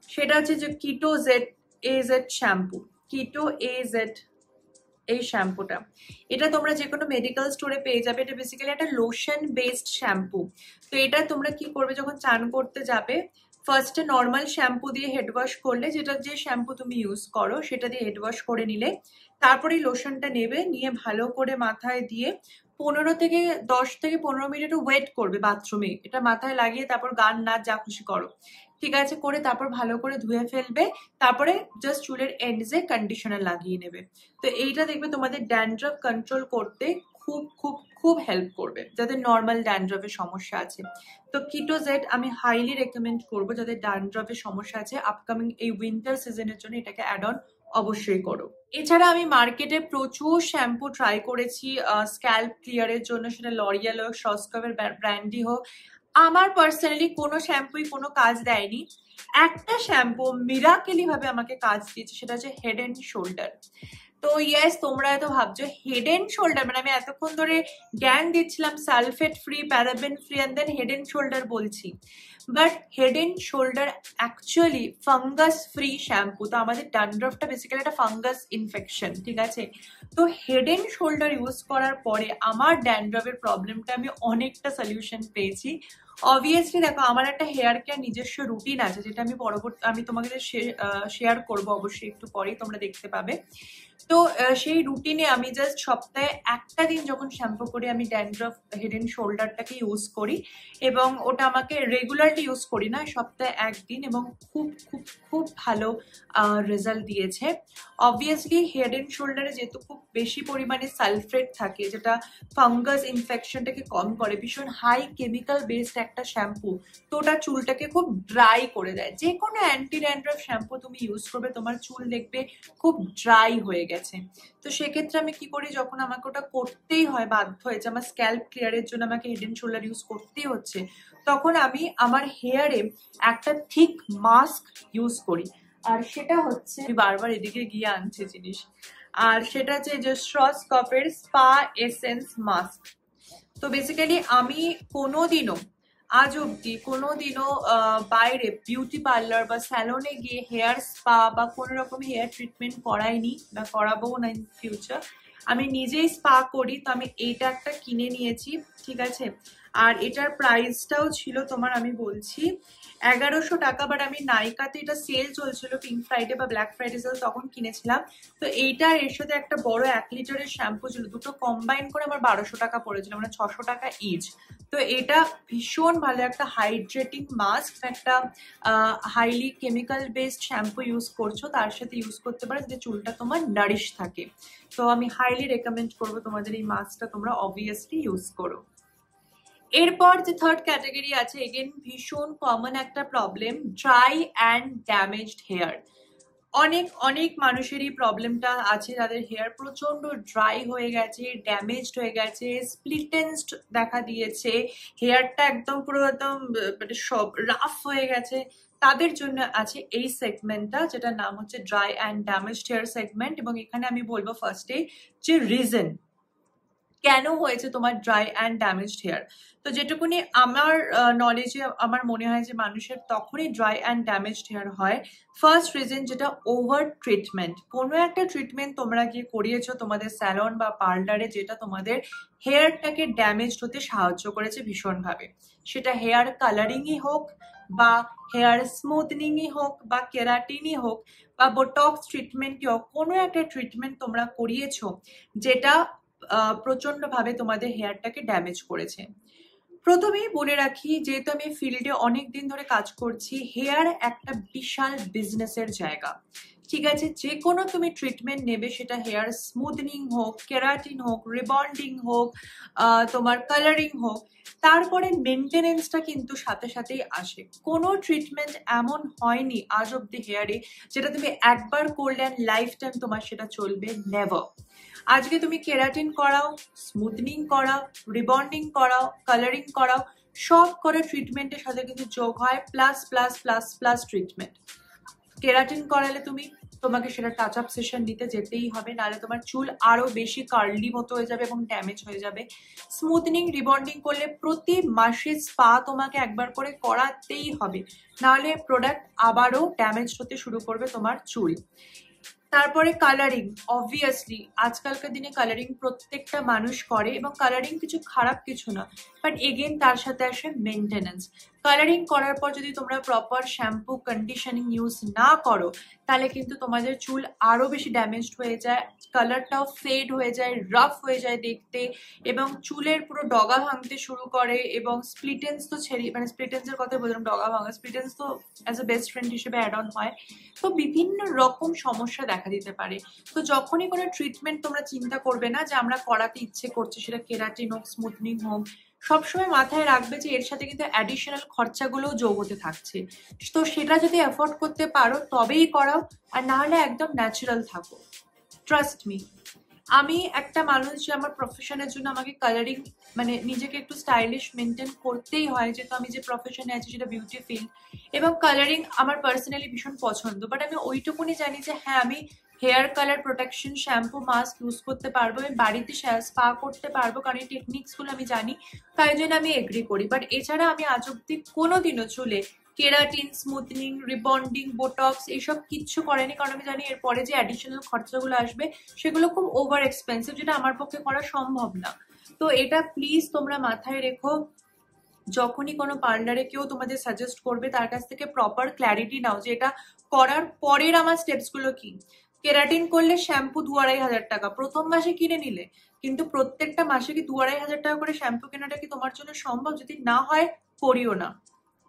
সেটা হচ্ছে যে কিটো জেড এজেড শ্যাম্পু, কিটো এজেড এই শ্যাম্পুটা। এটা তোমরা যে কোনো মেডিকেল স্টোরে পেয়ে যাবে। এটা বেসিক্যালি একটা লোশন বেসড শ্যাম্পু। তো এটা তোমরা কি করবে, যখন চান করতে যাবে ফার্স্টে নর্মাল শ্যাম্পু দিয়ে হেড ওয়াশ করলে, যেটা যে শ্যাম্পু তুমি ইউজ করো সেটা দিয়ে হেড ওয়াশ করে নিলে, তারপরে লোশনটা নেবে, নিয়ে ভালো করে মাথায় দিয়ে 10 থেকে 15 মিনিট ওয়েট করবে বাথরুমে, এটা মাথায় লাগিয়ে তারপর গান নাচ যা খুশি করো, ঠিক আছে, করে তারপর ভালো করে ধুয়ে ফেলবে, তারপরে জাস্ট চুলের এন্ডসে কন্ডিশনার লাগিয়ে নেবে। তো এইটা দেখবে তোমাদের ড্যান্ড্রফ কন্ট্রোল করতে খুব খুব খুব হেল্প করবে, যাদের নর্মাল ড্যান্ড্রফের সমস্যা আছে। তো কিটো জেড আমি হাইলি রেকমেন্ড করবো, যাদের ড্যান্ড্রফের সমস্যা আছে আপকামিং এই উইন্টার সিজনের জন্য এটাকে অ্যাড অন অবশ্যই করো। এছাড়া আমি মার্কেটে প্রচুর শ্যাম্পু ট্রাই করেছি স্ক্যাল্প ক্লিয়ারের জন্য, সেটা লরিয়াল হোক, শসকাভের ব্র্যান্ডি হোক। আমার পার্সোনালি কোনো শ্যাম্পুই কোনো কাজ দেয়নি। একটা শ্যাম্পু মিরাকেলি ভাবে আমাকে কাজ দিয়েছে, সেটা হচ্ছে হেড এন্ড শোল্ডার। তো ইয়েস, তোমরা এত ভাবছো হেড এন্ড শোল্ডার, মানে আমি এতক্ষণ ধরে জ্ঞান দিচ্ছিলাম sulphate free, paraben free, and then head and shoulder বলছি। But head and shoulder actually fungus free shampoo. তো আমাদের ড্যান্ড্রফটা বেসিক্যালি একটা ফাঙ্গাস ইনফেকশন, ঠিক আছে। তো হেড এন্ড শোল্ডার ইউজ করার পরে আমার ড্যান্ড্রফের প্রবলেমটা আমি অনেকটা সলিউশন পেয়েছি। অবভিয়াসলি দেখো, আমার একটা হেয়ার কেয়ার নিজস্ব রুটিন আছে, যেটা আমি তোমাকে শেয়ার করবো অবশ্যই একটু পরেই, তোমরা দেখতে পাবে। তো সেই রুটিনে আমি জাস্ট সপ্তাহে একটা দিন যখন শ্যাম্পু করি, আমি ড্যান্ড্রফ হেড এন্ড শোল্ডারটাকে ইউজ করি, এবং ওটা আমাকে রেগুলারলি ইউজ করি না, সপ্তাহে একদিন, এবং খুব খুব খুব ভালো রেজাল্ট দিয়েছে। অবভিয়াসলি হেড এন্ড শোল্ডারে যেহেতু খুব বেশি পরিমাণে সালফেট থাকে, যেটা ফাঙ্গাস ইনফেকশনটাকে কম করে, ভীষণ হাই কেমিক্যাল বেসড একটা শ্যাম্পু, তো ওটা চুলটাকে খুব ড্রাই করে দেয়। যে কোনো অ্যান্টি ড্যান্ড্রফ শ্যাম্পু তুমি ইউজ করবে, তোমার চুল দেখবে খুব ড্রাই হয়ে গেছে। তো সেক্ষেত্রে আমি কি করি, যখন আমাকে ওটা করতেই হয়, বাধ্য হয়েছে, আমার স্ক্যাল্প ক্লিয়ারের জন্য আমাকে হেড এন্ড শোল্ডার ইউজ করতেই হচ্ছে, তখন আমি আমার হেয়ারে একটা থিক মাস্ক ইউজ করি। আর সেটা হচ্ছে, বারবার এদিকে গিয়ে আনছে জিনিস, আর সেটা হচ্ছে যে শসকাফের স্পা এসেন্স মাস্ক। তো বেসিক্যালি আমি কোনোদিনও আজ অব্দি কোনোদিনও বাইরে বিউটি পার্লার বা স্যালনে গিয়ে হেয়ার স্পা বা কোনো রকম হেয়ার ট্রিটমেন্ট করাইনি, বা করাবো না ইন ফিউচার। আমি নিজেই স্পা করি। তো আমি এইটা একটা কিনে নিয়েছি, ঠিক আছে। আর এটার প্রাইসটাও ছিল তোমার, আমি বলছি 1100 টাকা। বাট আমি নাইকাতে এটা সেল চলছিল, পিঙ্ক ফ্রাইডে বা ব্ল্যাক ফ্রাইডে সেল, তখন কিনেছিলাম। তো এইটার এর সাথে একটা বড় 1 লিটারের শ্যাম্পু ছিল, দুটো কম্বাইন করে আমার 1200 টাকা পড়েছিল, মানে 600 টাকা ইচ। তো এটা ভীষণ ভালো একটা হাইড্রেটিং মাস্ক, একটা highly chemical based shampoo use করছো, তার সাথে ইউজ করতে পারো যাতে চুলটা তোমার নারিশ থাকে। তো আমি হাইলি রেকমেন্ড করবো তোমাদের এই মাস্কটা তোমরা অবভিয়াসলি ইউজ করো। এরপর যে থার্ড ক্যাটাগরি আছে, এগেন ভীষণ কমন একটা problem, dry and damaged hair. অনেক অনেক মানুষেরই প্রবলেমটা আছে, যাদের হেয়ার প্রচন্ড ড্রাই হয়ে গেছে, ড্যামেজড হয়ে গেছে, স্প্লিটেন্সড দেখা দিয়েছে, হেয়ারটা একদম পুরো একদম মানে সব রাফ হয়ে গেছে। তাদের জন্য আছে এই সেগমেন্টটা, যেটার নাম হচ্ছে dry and damaged hair segment. এবং এখানে আমি বলবো ফার্স্টে যে রিজন, কেন হয়েছে তোমার ড্রাই অ্যান্ড ড্যামেজড হেয়ার। তো যেটুকুনি আমার নলেজে আমার মনে হয় যে মানুষের তখনই ড্রাই অ্যান্ড ড্যামেজড হেয়ার হয়। ফার্স্ট রিজন যেটা ওভার ট্রিটমেন্ট। কোনো একটা ট্রিটমেন্ট তোমরা গিয়ে করিয়েছো তোমাদের স্যালন বা পার্লারে, যেটা তোমাদের হেয়ারটাকে ড্যামেজড হতে সাহায্য করেছে ভীষণভাবে। সেটা হেয়ার কালারিংই হোক বা হেয়ার স্মুথনিংই হোক বা কেরাটিনই হোক বা বোটক্স ট্রিটমেন্টই হোক, কোনো একটা ট্রিটমেন্ট তোমরা করিয়েছো যেটা প্রচন্ডভাবে তোমাদের হেয়ারটাকে ড্যামেজ করেছে। প্রথমেই বলে রাখি, যেহেতু আমি ফিল্ডে অনেক দিন ধরে কাজ করছি, হেয়ার একটা বিশাল বিজনেসের জায়গা। ঠিক আছে, যে কোনো তুমি ট্রিটমেন্ট নেবে, সেটা হেয়ার স্মুথনিং হোক, কেরাটিন হোক, রিবন্ডিং হোক, তোমার কালারিং হোক, তারপরে মেনটেনেন্সটা কিন্তু সাথে সাথেই আসে। কোনো ট্রিটমেন্ট এমন হয়নি আজ অব্দি হেয়ারে যেটা তুমি একবার করলে লাইফ টাইম তোমার সেটা চলবে, নেভার। আজকে তুমি কেরাটিন করাও, স্মুথনিং করাও, রিবন্ডিং করাও, কালারিং করাও, সব করে ট্রিটমেন্টের সাথে কিন্তু যোগ হয় plus plus plus plus treatment. Keratin করালে তোমাকে সেটা টাচ আপ সেশন নিতে যেতেই হবে, নাহলে তোমার চুল আরো বেশি কার্লি মতো হয়ে যাবে এবং ড্যামেজ হয়ে যাবে। স্মুথনিং রিবন্ডিং করলে প্রতি মাসে স্পা তোমাকে একবার করে করাতেই হবে, নাহলে প্রোডাক্ট আবারও ড্যামেজ হতে শুরু করবে তোমার চুল। তারপরে কালারিং, অবভিয়াসলি আজকালকার দিনে কালারিং প্রত্যেকটা মানুষ করে এবং কালারিং কিছু খারাপ কিছু না, বাট এগেন তার সাথে আসে মেনটেনেন্স। কালারিং করার পর যদি তোমরা প্রপার শ্যাম্পু কন্ডিশনিং ইউজ না করো, তাহলে কিন্তু তোমাদের চুল আরো বেশি ড্যামেজড হয়ে যায়, কালারটাও ফেড হয়ে যায়, রাফ হয়ে যায় দেখতে, এবং চুলের পুরো ডগা ভাঙতে শুরু করে। এবং স্প্লিটেন্স তো মানে স্প্লিটেন্সের কথা বললাম, ডগা ভাঙা, স্প্লিটেন্স তো অ্যাজ এ বেস্ট ফ্রেন্ড হিসেবে অ্যাড অন হয়। তো বিভিন্ন রকম সমস্যা দেখা দিতে পারে। তো যখনই কোনো ট্রিটমেন্ট তোমরা চিন্তা করবে না যে আমরা করাতে ইচ্ছে করছে, সেটা কেরাটিন হোক, স্মুথনিং হোক, সবসময় মাথায় রাখবে যে এর সাথে কিন্তু অ্যাডিশনাল খরচাগুলোও যোগ হতে থাকছে। তো সেটা যদি অ্যাফোর্ড করতে পারো তবেই করাও, আর না হলে একদম ন্যাচারাল থাকো। ট্রাস্ট মি, আমি একটা মানুষ যে আমার প্রফেশনের জন্য আমাকে কালারিং মানে নিজেকে একটু স্টাইলিশ মেনটেন করতেই হয়, যেহেতু আমি যে প্রফেশনে আছি সেটা বিউটি ফিল্ড, এবং কালারিং আমার পার্সোনালি ভীষণ পছন্দ। বাট আমি ওইটুকুনি জানি যে হ্যাঁ, আমি hair colour protection shampoo mask use করতে পারবো, আমি বাড়িতে স্পা করতে পারবো, কারণ এই টেকনিক্সগুলো আমি জানি, তাই জন্য আমি এগ্রি করি। বাট এছাড়া আমি আজ অব্দি কোনোদিনও চুলে কেরাটিন, স্মুথনিং, রিবন্ডিং, বোটক্স এইসব কিচ্ছু করেনি, কারণ আমি জানি এরপরে যে অ্যাডিশনাল খরচাগুলো আসবে সেগুলো খুব ওভার এক্সপেন্সিভ, যেটা আমার পক্ষে করা সম্ভব না। তো এটা প্লিজ তোমরা মাথায় রেখো। যখনই কোনো পার্লারে কেউ তোমাদের সাজেস্ট করবে, তার কাছ থেকে প্রপার ক্ল্যারিটি নাও যে এটা করার পরের আমার স্টেপসগুলো কি। কেরাটিন করলে শ্যাম্পু 2-2.5 হাজার টাকা প্রথম মাসে কিনে নিলে, কিন্তু প্রত্যেকটা মাসে কি 2-2.5 হাজার টাকা করে শ্যাম্পু কেনাটা কি তোমার জন্য সম্ভব? যদি না হয়, করিও না,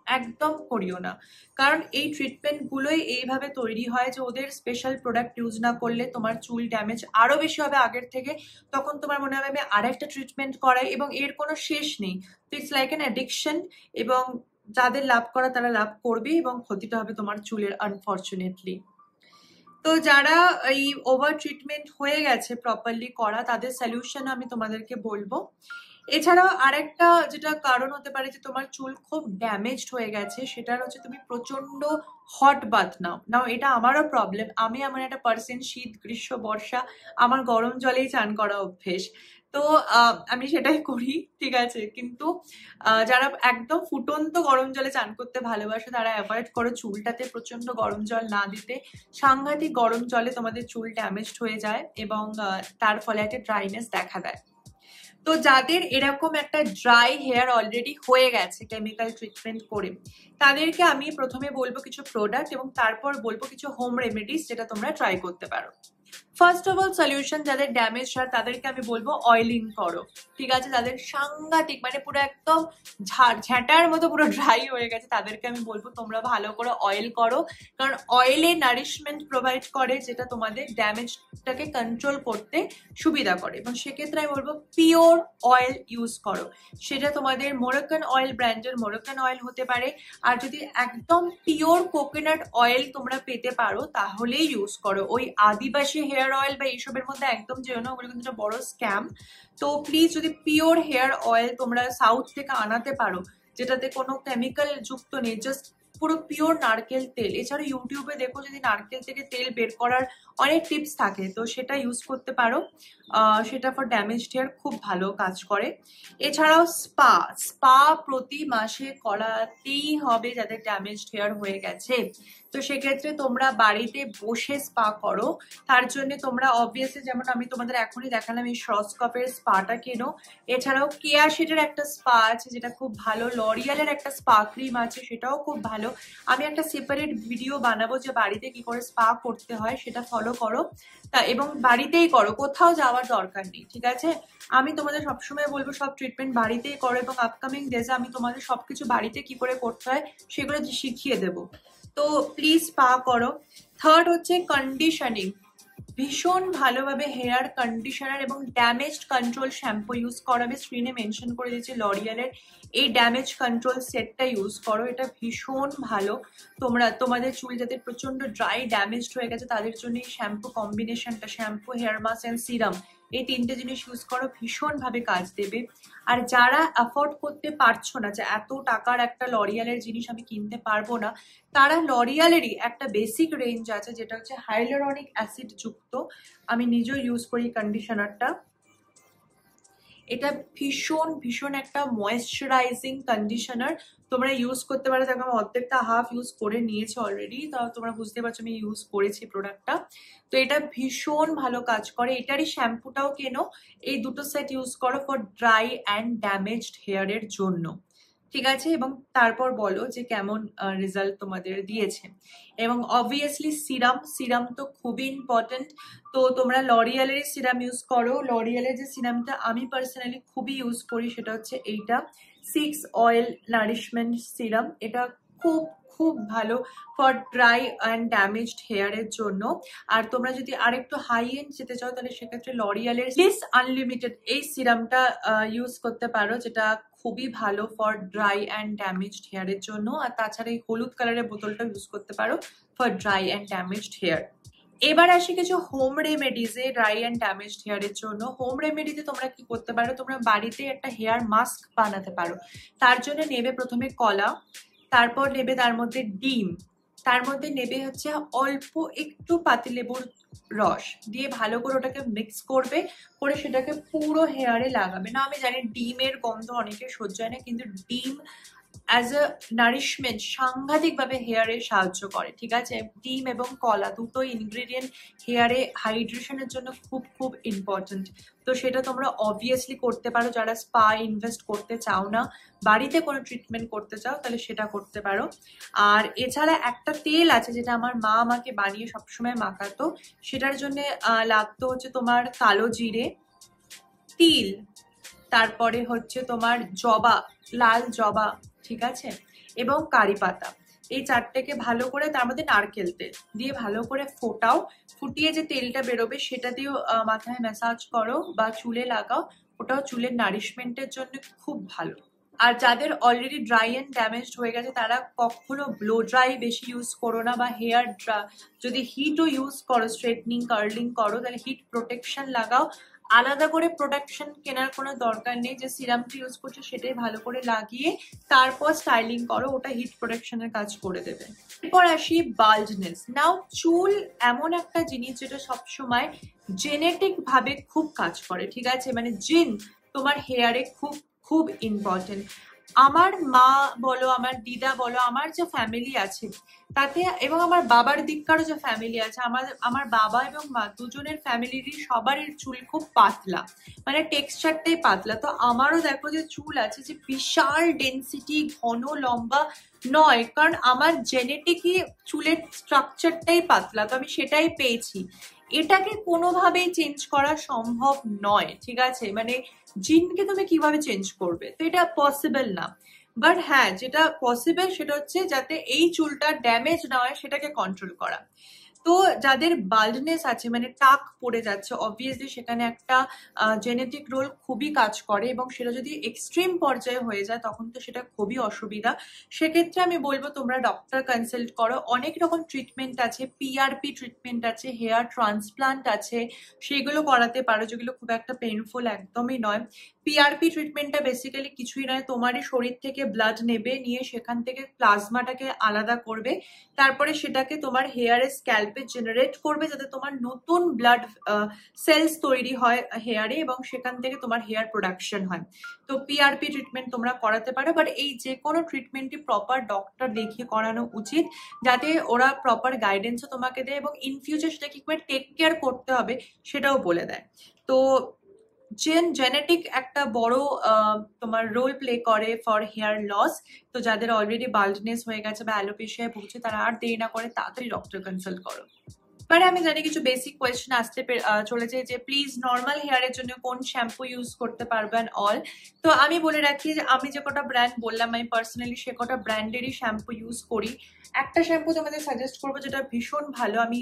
একদম করিও না। কারণ এই ট্রিটমেন্টগুলোই এইভাবে তৈরি হয় যে ওদের স্পেশাল প্রোডাক্ট ইউজ না করলে তোমার চুল ড্যামেজ আরো বেশি হবে আগের থেকে। তখন তোমার মনে হবে আমি আরেকটা ট্রিটমেন্ট করাই, এবং এর কোনো শেষ নেই। তো ইটস লাইক অ্যান অ্যাডিকশন, এবং যাদের লাভ করা তারা লাভ করবে, এবং ক্ষতিটা হবে তোমার চুলের, আনফর্চুনেটলি। তো যারা এই ওভার ট্রিটমেন্ট হয়ে গেছে প্রপারলি করা, তাদের সলিউশন আমি তোমাদেরকে বলবো। এছাড়াও আরেকটা যেটা কারণ হতে পারে যে তোমার চুল খুব ড্যামেজড হয়ে গেছে, সেটার হচ্ছে তুমি প্রচন্ড হট বাথ নাও। এটা আমারও প্রবলেম। আমি আমার একটা পার্সেন্ট শীত, গ্রীষ্ম, বর্ষা আমার গরম জলেই চান করা অভ্যেস। তো আমি সেটাই করি, ঠিক আছে। কিন্তু যারা একদম ফুটন্ত গরম জলে চান করতে ভালোবাসে, তারা অ্যাভয়েড করো চুলটাতে প্রচন্ড গরম জল না দিতে। সাংঘাতিক গরম জলে তোমাদের চুল ড্যামেজড হয়ে যায় এবং তার ফলে একটা ড্রাইনেস দেখা দেয়। তো যাদের এরকম একটা ড্রাই হেয়ার অলরেডি হয়ে গেছে কেমিক্যাল ট্রিটমেন্ট করে, তাদেরকে আমি প্রথমে বলবো কিছু প্রোডাক্ট, এবং তারপর বলবো কিছু হোম রেমেডিস যেটা তোমরা ট্রাই করতে পারো। ফার্স্ট অফ অল সলিউশন, যাদের ড্যামেজ হয় তাদেরকে আমি বলবো অয়েলিং করো, ঠিক আছে। যাদের সাংঘাতিক মানে পুরো একদম ঝ্যাঁটার মতো পুরো ড্রাই হয়ে গেছে, তাদেরকে আমি বলবো তোমরা ভালো করে অয়েল করো, কারণ অয়েলে নারিশমেন্ট প্রোভাইড করে, যেটা তোমাদের ড্যামেজটাকে কন্ট্রোল করতে সুবিধা করে। এবং সেক্ষেত্রে আমি বলবো পিওর অয়েল ইউজ করো। সেটা তোমাদের মোরক্কান অয়েল ব্র্যান্ডের মোরক্কান অয়েল হতে পারে, আর যদি একদম পিওর কোকোনাট অয়েল তোমরা পেতে পারো তাহলেই ইউজ করো। ওই আদিবাসী হেয়ার অয়েল বা এইসবের মধ্যে একদম যেও না, ওগুলো কিন্তু একটা বড় স্ক্যাম। তো প্লিজ যদি পিওর হেয়ার অয়েল তোমরা সাউথ থেকে আনাতে পারো, যেটাতে কোনো কেমিক্যাল যুক্ত নেই, জাস্ট পুরো পিওর নারকেল তেল। এছাড়া ইউটিউবে দেখো যদি নারকেল থেকে তেল বের করার অনেক টিপস থাকে, তো সেটা ইউজ করতে পারো। সেটা ফর ড্যামেজড হেয়ার খুব ভালো কাজ করে। এছাড়াও স্পা স্পা প্রতি মাসে করাতেই হবে যাদের ড্যামেজড হেয়ার হয়ে গেছে। তো সেক্ষেত্রে তোমরা বাড়িতে বসে স্পা করো। তার জন্য তোমরা অবভিয়াসলি, যেমন আমি তোমাদের এখনই দেখালাম, এই শরৎকাপের স্পাটা কেনো। এছাড়াও কেয়া শেডের একটা স্পা আছে যেটা খুব ভালো, লরিয়ালের একটা স্পা ক্রিম আছে সেটাও খুব ভালো। আমি একটা সেপারেট ভিডিও বানাবো যে বাড়িতে কি করে স্পা করতে হয়, সেটা ফলো করো। তা এবং বাড়িতেই করো, কোথাও যাওয়ার দরকার নেই, ঠিক আছে? আমি তোমাদের সবসময় বলবো সব ট্রিটমেন্ট বাড়িতেই করো, এবং আপকামিং ডেজে আমি তোমাদের সবকিছু বাড়িতে কি করে করতে হয় সেগুলো শিখিয়ে দেবো। তো প্লিজ স্পা করো। থার্ড হচ্ছে কন্ডিশনিং। ভীষণ ভালোভাবে হেয়ার কন্ডিশনার এবং ড্যামেজ কন্ট্রোল শ্যাম্পু ইউজ করো। আমি স্ক্রিনে মেনশন করে দিচ্ছি লরিয়ালের এই ড্যামেজ কন্ট্রোল সেটটা ইউজ করো। এটা ভীষণ ভালো। তোমাদের চুল যাদের প্রচন্ড ড্রাই ড্যামেজড হয়ে গেছে তাদের জন্য এই শ্যাম্পু কম্বিনেশনটা, shampoo, hair mask and serum, এই তিনটে জিনিস ইউজ করো, ভীষণভাবে কাজ দেবে। আর যারা অ্যাফোর্ড করতে পারছো না যে এত টাকার একটা লরিয়ালের জিনিস আমি কিনতে পারবো না, তারা লরিয়ালেরই একটা বেসিক রেঞ্জ আছে যেটা হচ্ছে হাইলোরনিক অ্যাসিড যুক্ত। আমি নিজেও ইউজ করি কন্ডিশনারটা। এটা ভীষণ ভীষণ একটা ময়েশ্চারাইজিং কন্ডিশনার, তোমরা ইউজ করতে পারো। দেখো আমি অর্ধেকটা হাফ ইউজ করে নিয়েছি অলরেডি, তো তোমরা বুঝতে পারছো আমি ইউজ করেছি প্রোডাক্টটা। তো এটা ভীষণ ভালো কাজ করে। এটারই শ্যাম্পুটাও কেনো, এই দুটো সেট ইউজ করো ফর ড্রাই অ্যান্ড ড্যামেজড হেয়ারের জন্য, ঠিক আছে? এবং তারপর বলো যে কেমন রেজাল্ট তোমাদের দিয়েছে। এবং অবভিয়াসলি সিরাম তো খুবই ইম্পর্টেন্ট। তো তোমরা লরিয়ালের সিরাম ইউজ করো। লরিয়ালের যে সিরামটা আমি পার্সোনালি খুবই ইউজ করি সেটা হচ্ছে এইটা, 6 অয়েল নারিশমেন্ট সিরাম। এটা খুব খুব ভালো ফর ড্রাই অ্যান্ড ড্যামেজড হেয়ারের জন্য। আর তোমরা যদি আরেকটু হাই এন্ড যেতে চাও তাহলে সেক্ষেত্রে লরিয়ালের ব্লিস আনলিমিটেড এই সিরামটা ইউজ করতে পারো, যেটা খুবই ভালো ফর ড্রাই অ্যান্ড ড্যামেজড হেয়ারের জন্য। আর তাছাড়া এই হলুদ কালারের বোতলটা ইউজ করতে পারো for dry and damaged hair. এবার আসি কিছু হোম রেমেডিজে ড্রাই অ্যান্ড ড্যামেজড হেয়ারের জন্য। হোম রেমেডিতে তোমরা কি করতে পারো, তোমরা বাড়িতে একটা হেয়ার মাস্ক বানাতে পারো। তার জন্য নেবে প্রথমে কলা, তারপর নেবে তার মধ্যে ডিম, তার মধ্যে নেবে হচ্ছে অল্প একটু পাতিলেবুর রস দিয়ে ভালো করে ওটাকে মিক্স করবে, করে সেটাকে পুরো হেয়ারে লাগাবে। না আমি জানি ডিমের গন্ধ অনেকে সহ্য হয় না, কিন্তু ডিম অ্যাজ এ নারিশমেন্ট সাংঘাতিকভাবে হেয়ারে সাহায্য করে, ঠিক আছে? ডিম এবং কলা দুটো ইনগ্রিডিয়েন্ট হেয়ারে হাইড্রেশনের জন্য খুব খুব ইম্পর্টেন্ট। তো সেটা তোমরা অবভিয়াসলি করতে পারো। যারা স্পা ইনভেস্ট করতে চাও না, বাড়িতে কোনো ট্রিটমেন্ট করতে চাও, তাহলে সেটা করতে পারো। আর এছাড়া একটা তেল আছে যেটা আমার মা আমাকে বানিয়ে সবসময় মাখাতো। সেটার জন্য লাগতো হচ্ছে তোমার কালো জিরে, তিল, তারপরে হচ্ছে তোমার জবা, লাল জবা, ঠিক আছে, এবং কারি পাতা। এই চারটেকে ভালো করে, তার মধ্যে নারকেল তেল দিয়ে ভালো করে ফোটাও। ফুটিয়ে যে তেলটা বেরোবে সেটা দিয়েও মাথায় ম্যাসাজ করো বা চুলে লাগাও। ওটাও চুলের নারিশমেন্টের জন্য খুব ভালো। আর যাদের অলরেডি ড্রাই অ্যান্ড ড্যামেজড হয়ে গেছে তারা কখনো ব্লো ড্রাই বেশি ইউজ করো না, বা হেয়ার যদি হিটও ইউজ করো, স্ট্রেটনিং কার্লিং করো, তাহলে হিট প্রোটেকশন লাগাও। আলাদা করে প্রোটেকশন কেনার কোনো দরকার নেই, যে সিরামটি ইউজ করছো সেটাই ভালো করে লাগিয়ে তারপর স্টাইলিং করো, ওটা হিট প্রোটেকশনের কাজ করে দেবে। এরপর আসি বাল্ডনেস। নাও চুল এমন একটা জিনিস যেটা সবসময় জেনেটিক ভাবে খুব কাজ করে, ঠিক আছে? মানে জিন তোমার হেয়ারে খুব খুব ইম্পর্টেন্ট। আমার মা বলো, আমার দিদা বলো, আমার যে ফ্যামিলি আছে তাতে, এবং আমার বাবার দিককারও যে ফ্যামিলি আছে, আমার বাবা এবং মা দুজনের ফ্যামিলিরই সবারই চুল খুব পাতলা, মানে টেক্সচারটাই পাতলা। তো আমারও দেখো যে চুল আছে যে বিশাল ডেন্সিটি, ঘন লম্বা নয়, কারণ আমার জেনেটিকই চুলের স্ট্রাকচারটাই পাতলা, তো আমি সেটাই পেয়েছি। এটাকে কোনোভাবেই চেঞ্জ করা সম্ভব নয়, ঠিক আছে? মানে জিনকে তুমি কিভাবে চেঞ্জ করবে? তো এটা পসিবল না। বাট হ্যাঁ, যেটা পসিবল সেটা হচ্ছে যাতে এই চুলটা ড্যামেজ না হয় সেটাকে কন্ট্রোল করা। তো যাদের বাল্ডনেস আছে মানে টাক পড়ে যাচ্ছে, অবভিয়াসলি সেখানে একটা জেনেটিক রোল খুবই কাজ করে, এবং সেটা যদি এক্সট্রিম পর্যায়ে হয়ে যায় তখন তো সেটা খুবই অসুবিধা। সেক্ষেত্রে আমি বলবো তোমরা ডক্টর কনসাল্ট করো। অনেক রকম ট্রিটমেন্ট আছে, পিআরপি ট্রিটমেন্ট আছে, হেয়ার ট্রান্সপ্লান্ট আছে, সেগুলো করাতে পারো, যেগুলো খুব একটা পেইনফুল একদমই নয়। পিআরপি ট্রিটমেন্টটা বেসিক্যালি কিছুই নয়, তোমারই শরীর থেকে ব্লাড নেবে, নিয়ে সেখান থেকে প্লাজমাটাকে আলাদা করবে, তারপরে সেটাকে তোমার হেয়ারে স্ক্যাল্পে জেনারেট করবে যাতে তোমার নতুন ব্লাড সেলস তৈরি হয় হেয়ারে, এবং সেখান থেকে তোমার হেয়ার প্রোডাকশন হয়। তো পিআরপি ট্রিটমেন্ট তোমরা করাতে পারো, বাট এই যে কোনো ট্রিটমেন্টই প্রপার ডক্টর দেখিয়ে করানো উচিত, যাতে ওরা প্রপার গাইডেন্সও তোমাকে দেয় এবং ইন ফিউচার সেটা কি করে টেক কেয়ার করতে হবে সেটাও বলে দেয়। তো জেনেটিক একটা বড় তোমার রোল প্লে করে ফর হেয়ার লস। তো যাদের অলরেডি বাল্ডনেস হয়ে গেছে বা অ্যালোপেশিয়ায় ভুগছে তারা আর দেরি না করে তাড়াতাড়ি ডক্টর কনসাল্ট করো। এবারে আমি জানি কিছু বেসিক কোয়েশ্চেন আসতে চলেছে যে প্লিজ নর্মাল হেয়ারের জন্য কোন শ্যাম্পু ইউজ করতে পারবেন অল। তো আমি বলে রাখি যে আমি যে কটা ব্র্যান্ড বললাম আমি পার্সোনালি সে কটা ব্র্যান্ডেরই শ্যাম্পু ইউজ করি। একটা শ্যাম্পু তোমাদের সাজেস্ট করবো যেটা ভীষণ ভালো, আমি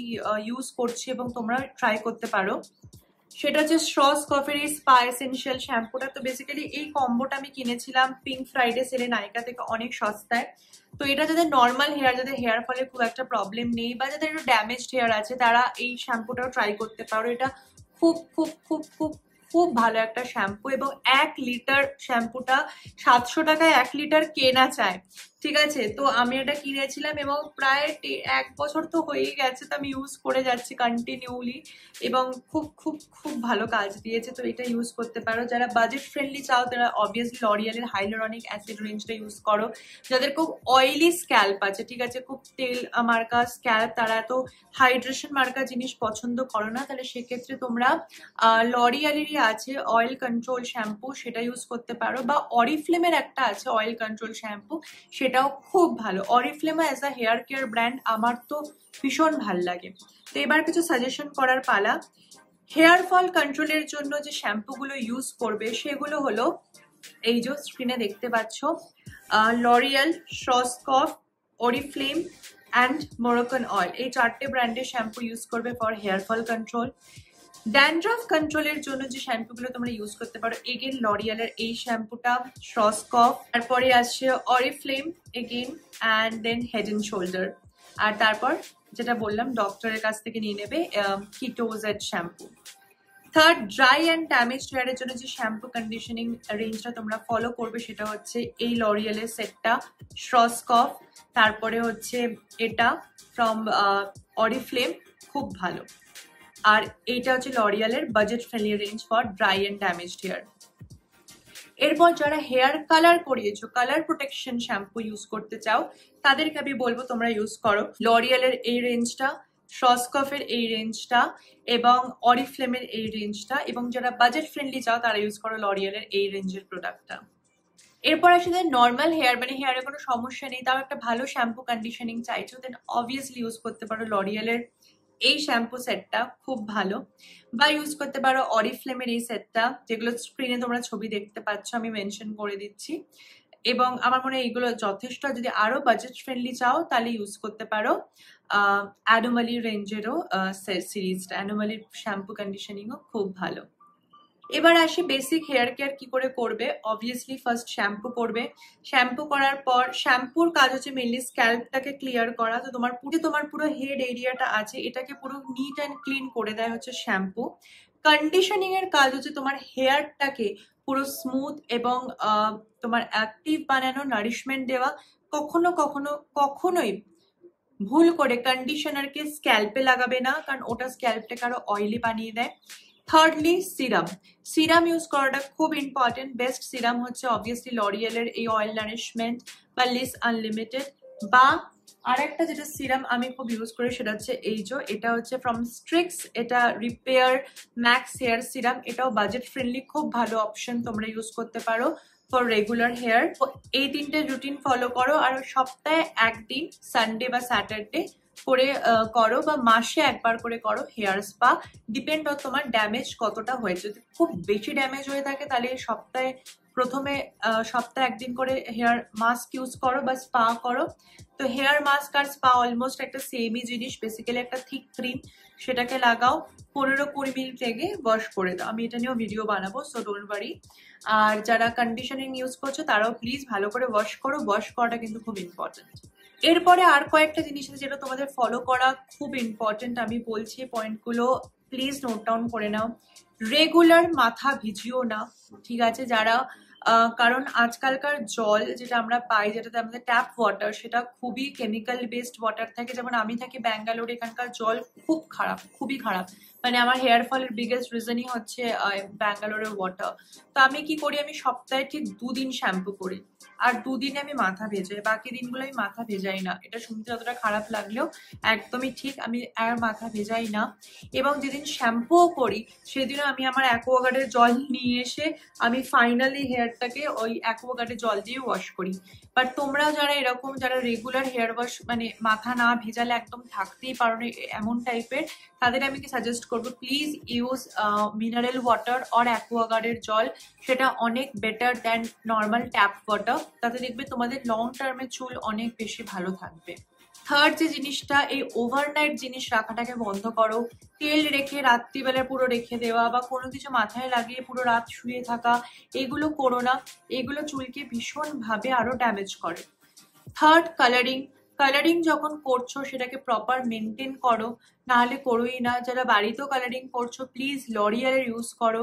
ইউজ করছি এবং তোমরা ট্রাই করতে পারো, সেটা হচ্ছে স্বস্কফের এই স্পা এসেনশিয়াল শ্যাম্পুটা। তো বেসিক্যালি এই কম্বোটা আমি কিনেছিলাম পিঙ্ক ফ্রাইডে সেলে নাইকা থেকে অনেক সস্তায়। তো এটা যাদের নর্মাল হেয়ার, যাদের হেয়ার ফলে খুব একটা প্রবলেম নেই বা যাদের একটু ড্যামেজড হেয়ার আছে তারা এই শ্যাম্পুটাও ট্রাই করতে পারো। এটা খুব খুব খুব খুব খুব ভালো একটা শ্যাম্পু, এবং 1 লিটার শ্যাম্পুটা 700 টাকায় 1 লিটার কেনা চায়, ঠিক আছে। তো আমি এটা কিনেছিলাম এবং প্রায় 1 বছর তো হয়েই গেছে, তো আমি ইউজ করে যাচ্ছি কন্টিনিউলি এবং খুব খুব খুব ভালো কাজ দিয়েছে। তো এটা ইউজ করতে পারো। যারা বাজেট ফ্রেন্ডলি চাও তারা অবভিয়াসলি লরিয়ালের হাইলোরনিক অ্যাসিড রেঞ্জটা ইউজ করো। যাদের খুব অয়েলি স্ক্যাল্প আছে, ঠিক আছে, খুব তেল মার্কা স্ক্যাল্প, তারা তো হাইড্রেশন মার্কা জিনিস পছন্দ করো না, তাহলে সেক্ষেত্রে তোমরা লরিয়ালেরই আছে অয়েল কন্ট্রোল শ্যাম্পু, সেটা ইউজ করতে পারো, বা অরিফ্লেমের একটা আছে অয়েল কন্ট্রোল শ্যাম্পু, সেটাও খুব ভালো। Oriflame as a hair care brand আমার তো ভীষণ ভাল লাগে। তো এবার কিছু সাজেশন করার পালা। হেয়ার ফল কন্ট্রোলের জন্য যে শ্যাম্পুগুলো ইউজ করবে সেগুলো হলো এই যে স্ক্রিনে দেখতে পাচ্ছ, L'Oreal, Schwarzkopf, Oriflame and Moroccan oil, এই 4টে ব্র্যান্ডের শ্যাম্পু ইউজ করবে for hair fall control. Dandruff কন্ট্রোলের জন্য যে শ্যাম্পুগুলো তোমরা ইউজ করতে পারো, এগেন লরিয়ালের এই শ্যাম্পুটা, স্বস্কফ, তারপরে আসছে Oriflame again, and then head and shoulder, আর তারপর যেটা বললাম ডক্টরের কাছ থেকে নিয়ে নেবে কিটোজেড shampoo. Third, dry and damage হেয়ারের জন্য যে শ্যাম্পু কন্ডিশনিং রেঞ্জটা তোমরা ফলো করবে সেটা হচ্ছে এই লরিয়ালের সেটটা, স্বস্কফ, তারপরে হচ্ছে এটা ফ্রম অরিফ্লেম, খুব ভালো, আর এইটা হচ্ছে লরিয়ালের budget friendly range for dry and damaged hair. এরপর যারা হেয়ার কালার করিয়েছো, কালার প্রোটেকশন শ্যাম্পু ইউজ করতে চাও, তাদেরকে আমি বলবো তোমরা ইউজ করো লরিয়ালের এই রেঞ্জটা, স্বস্কফের এই রেঞ্জটা এবং অরিফ্লেমের এই রেঞ্জটা, এবং যারা বাজেট ফ্রেন্ডলি চাও তারা ইউজ করো লরিয়ালের এই রেঞ্জের প্রোডাক্টটা। এরপর আসলে নর্মাল হেয়ার, মানে হেয়ারে কোনো সমস্যা নেই, তাও একটা ভালো শ্যাম্পু কন্ডিশনিং চাইছো, দেন অবভিয়াসলি ইউজ করতে পারো লরিয়ালের এই শ্যাম্পু সেটটা, খুব ভালো, বা ইউজ করতে পারো অরিফ্লেমের এই সেটটা, যেগুলো স্ক্রিনে তোমরা ছবি দেখতে পাচ্ছ, আমি মেনশন করে দিচ্ছি। এবং আমার মনে হয় এইগুলো যথেষ্ট। যদি আরো বাজেট ফ্রেন্ডলি চাও তাহলে ইউজ করতে পারো অ্যানোমালি রেঞ্জেরও সিরিজটা, অ্যানোমালির শ্যাম্পু কন্ডিশনিংও খুব ভালো। এবার আসি বেসিক হেয়ার কেয়ার কি করে করবে। অবভিয়াসলি ফার্স্ট শ্যাম্পু করবে, শ্যাম্পু করার পর শ্যাম্পুর কাজ হচ্ছে মেনলি স্ক্যাল্পটাকে ক্লিয়ার করা। তো তোমার পুরো হেড এরিয়াটা আছে এটাকে পুরো নিট অ্যান্ড ক্লিন করে দেয় হচ্ছে শ্যাম্পু। কন্ডিশনিং এর কাজ হচ্ছে তোমার হেয়ারটাকে পুরো স্মুথ এবং তোমার অ্যাক্টিভ বানানো, নারিশমেন্ট দেওয়া। কখনোই ভুল করে কন্ডিশনারকে স্ক্যাল্পে লাগাবে না, কারণ ওটা স্ক্যাল্পটাকে আরো অয়েলি বানিয়ে দেয়। থার্ডলি সিরাম ইউজ করাটা খুব ইম্পর্টেন্ট। বেস্ট সিরাম হচ্ছে অবভিয়াসলি লরিয়ালের এই অয়েল নারিশমেন্ট বা লিস আনলিমিটেড, বা আরেকটা যেটা সিরাম আমি খুব ইউজ করি সেটা হচ্ছে এই যে, এটা হচ্ছে ফ্রম স্ট্রিক্স, এটা রিপেয়ার ম্যাক্স হেয়ার সিরাম, এটাও বাজেট ফ্রেন্ডলি, খুব ভালো অপশন, তোমরা ইউজ করতে পারো ফর রেগুলার হেয়ার। এই 3টে রুটিন ফলো করো, আর সপ্তাহে একদিন সানডে বা স্যাটারডে করে করো, বা মাসে একবার করে করো হেয়ার স্পা। ডিপেন্ড অন তোমার ড্যামেজ কতটা হয়েছে। যদি খুব বেশি ড্যামেজ হয়ে থাকে তাহলে সপ্তাহে একদিন করে হেয়ার মাস্ক ইউজ করো বা স্পা করো। তো হেয়ার মাস্ক আর স্পা অলমোস্ট একটা সেমই জিনিস, বেসিক্যালি একটা থিক ক্রিম, সেটাকে লাগাও, 15-20 মিনিট লেগে ওয়াশ করে দাও। আমি এটা নিয়েও ভিডিও বানাবো, সো ডোন্ট ওয়ারি। আর যারা কন্ডিশনিং ইউজ করছো তারাও প্লিজ ভালো করে ওয়াশ করো, ওয়াশ করাটা কিন্তু খুব ইম্পর্টেন্ট। এরপরে আর কয়েকটা জিনিস আছে যেটা তোমাদের ফলো করা খুব ইম্পর্টেন্ট, আমি বলছি পয়েন্টগুলো প্লিজ নোট ডাউন করে নাও। রেগুলার মাথা ভিজিও না, ঠিক আছে? যারা কারণ আজকালকার জল যেটা আমরা পাই, যেটাতে আমাদের ট্যাপ ওয়াটার, সেটা খুবই কেমিক্যাল বেসড ওয়াটার থাকে। যেমন আমি থাকি ব্যাঙ্গালোর, এখানকার জল খুব খারাপ, খুবই খারাপ। মানে আমার হেয়ার ফলের বিগেস্ট রিজনই হচ্ছে ব্যাঙ্গালোরের ওয়াটার। তো আমি কি করি, আমি সপ্তাহে ঠিক 2 দিন শ্যাম্পু করি, আর 2 দিনে আমি মাথা ভেজাই, বাকি দিনগুলো আমি মাথা ভেজাই না। এটা শুনতে যতটা খারাপ লাগলেও একদমই ঠিক, আমি আর মাথা ভেজাই না। এবং যেদিন শ্যাম্পুও করি সেদিনও আমি আমার অ্যাকোয়াগার্ডের জল নিয়ে এসে আমি ফাইনালি হেয়ারটাকে ওই অ্যাকোয়াগার্ডের জল দিয়ে ওয়াশ করি। বাট তোমরা যারা এরকম, যারা রেগুলার হেয়ার ওয়াশ মানে মাথা না ভেজালে একদম থাকতেই পারো না এমন টাইপের, তাদের আমি কি সাজেস্ট করবো, please use mineral water or অ্যাকোয়াগার্ডের জল। সেটা অনেক better than normal tap water. তাতে দেখবে তোমাদের লং টার্মে চুল অনেক বেশি ভালো থাকবে। থার্ড যে জিনিসটা, এই ওভারনাইট জিনিস রাখাটাকে বন্ধ করো। তেল রেখে রাত্রিবেলা পুরো রেখে দেওয়া বা কোনো কিছু মাথায় লাগিয়ে পুরো রাত শুয়ে থাকা, এগুলো করো না। এগুলো চুলকে ভীষণভাবে আরো ড্যামেজ করে। থার্ড, কালারিং যখন করছো সেটাকে প্রপার মেনটেন করো, নাহলে করোই না। যারা বাড়িতেও কালারিং করছো প্লিজ লরিয়ালের ইউজ করো।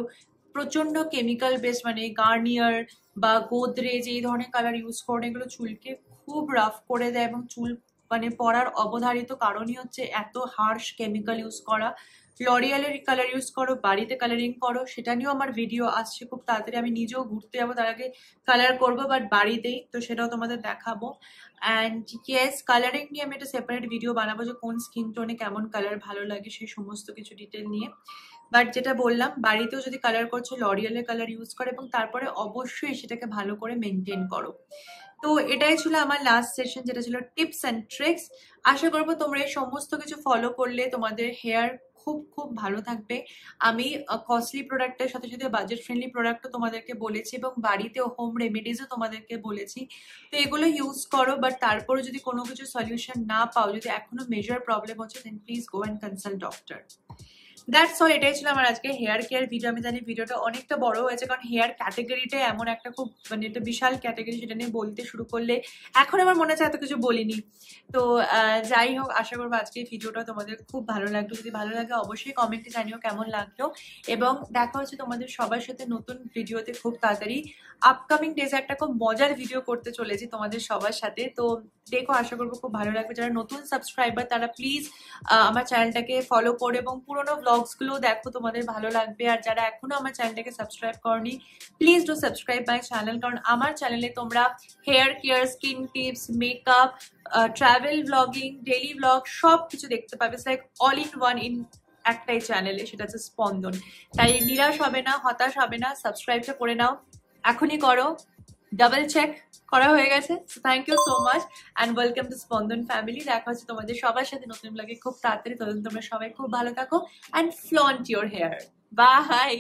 প্রচন্ড কেমিক্যাল বেস, মানে গার্নিয়ার বা গোদরেজ এই ধরনের কালার ইউজ করো, এগুলো চুলকে খুব রাফ করে দেয় এবং চুল মানে পড়ার অবধারিত কারণই হচ্ছে এত হার্শ কেমিক্যাল ইউজ করা। লরিয়ালের কালার ইউজ করো, বাড়িতে কালারিং করো, সেটা নিয়েও আমার ভিডিও আসছে খুব তাড়াতাড়ি। আমি নিজেও ঘুরতে যাবো, তার আগে কালার করবো, বাট বাড়িতেই, তো সেটাও তোমাদের দেখাবো। অ্যান্ড ইয়েস, কালারিং নিয়ে আমি একটা সেপারেট ভিডিও বানাবো, যে কোন স্কিন টোনে কেমন কালার ভালো লাগে সেই সমস্ত কিছু ডিটেল নিয়ে। বাট যেটা বললাম, বাড়িতেও যদি কালার করছো লরিয়ালের কালার ইউজ করো, এবং তারপরে অবশ্যই সেটাকে ভালো করে মেনটেন করো। তো এটাই ছিল আমার লাস্ট সেশন, যেটা ছিল টিপস অ্যান্ড ট্রিক্স। আশা করবো তোমরা এই সমস্ত কিছু ফলো করলে তোমাদের হেয়ার খুব খুব ভালো থাকবে। আমি কস্টলি প্রোডাক্টের সাথে সাথে বাজেট ফ্রেন্ডলি প্রোডাক্টও তোমাদেরকে বলেছি, এবং বাড়িতে হোম রেমেডিজও তোমাদেরকে বলেছি। তো এগুলো ইউজ করো, বাট তারপরে যদি কোনো কিছু সলিউশন না পাও, যদি এখনো মেজর প্রবলেম হচ্ছে, then please go and consult doctor. That's all, এটাই ছিল আমার আজকে হেয়ার কেয়ার ভিডিও। আমি জানি ভিডিওটা অনেকটা বড় হয়েছে, কারণ হেয়ার ক্যাটাগরিটাই এমন একটা খুব মানে একটা বিশাল ক্যাটাগরি, সেটা নিয়ে বলতে শুরু করলে এখন আমার মনে হচ্ছে এত কিছু বলিনি। তো যাই হোক, আশা করবো আজকে ভিডিওটা তোমাদের খুব ভালো লাগলো। যদি ভালো লাগে অবশ্যই কমেন্টে জানিও কেমন লাগলো, এবং দেখা হচ্ছে তোমাদের সবার সাথে নতুন ভিডিওতে খুব তাড়াতাড়ি। আপকামিং ডেজে একটা খুব মজার ভিডিও করতে চলেছি তোমাদের সবার সাথে, তো দেখো, আশা করবো খুব ভালো লাগবে। যারা নতুন সাবস্ক্রাইবার তারা প্লিজ আমার চ্যানেলটাকে ফলো করো, এবং পুরোনো ব্লগসগুলো দেখো, তোমাদের ভালো লাগবে। আর যারা এখনো আমার চ্যানেলটাকে সাবস্ক্রাইব করনি, please do subscribe my channel, কারণ আমার চ্যানেলে তোমরা hair care, skin tips, makeup, travel blogging, daily blog সব কিছু দেখতে পাবে। Like all in one in একটাই চ্যানেলে, সেটা হচ্ছে স্পন্দন। তাই নিরাশ হবে না, হতাশ হবে না, সাবস্ক্রাইবটা করে নাও, এখনই করো। ডাবল চেক করা হয়ে গেছে। So thank you so much and welcome to Spandan family. দেখা হচ্ছে তোমাদের সবার সাথে নতুন ব্লগে খুব তাড়াতাড়ি। ততদিন তোমরা সবাই খুব ভালো থাকো and flaunt your hair. By.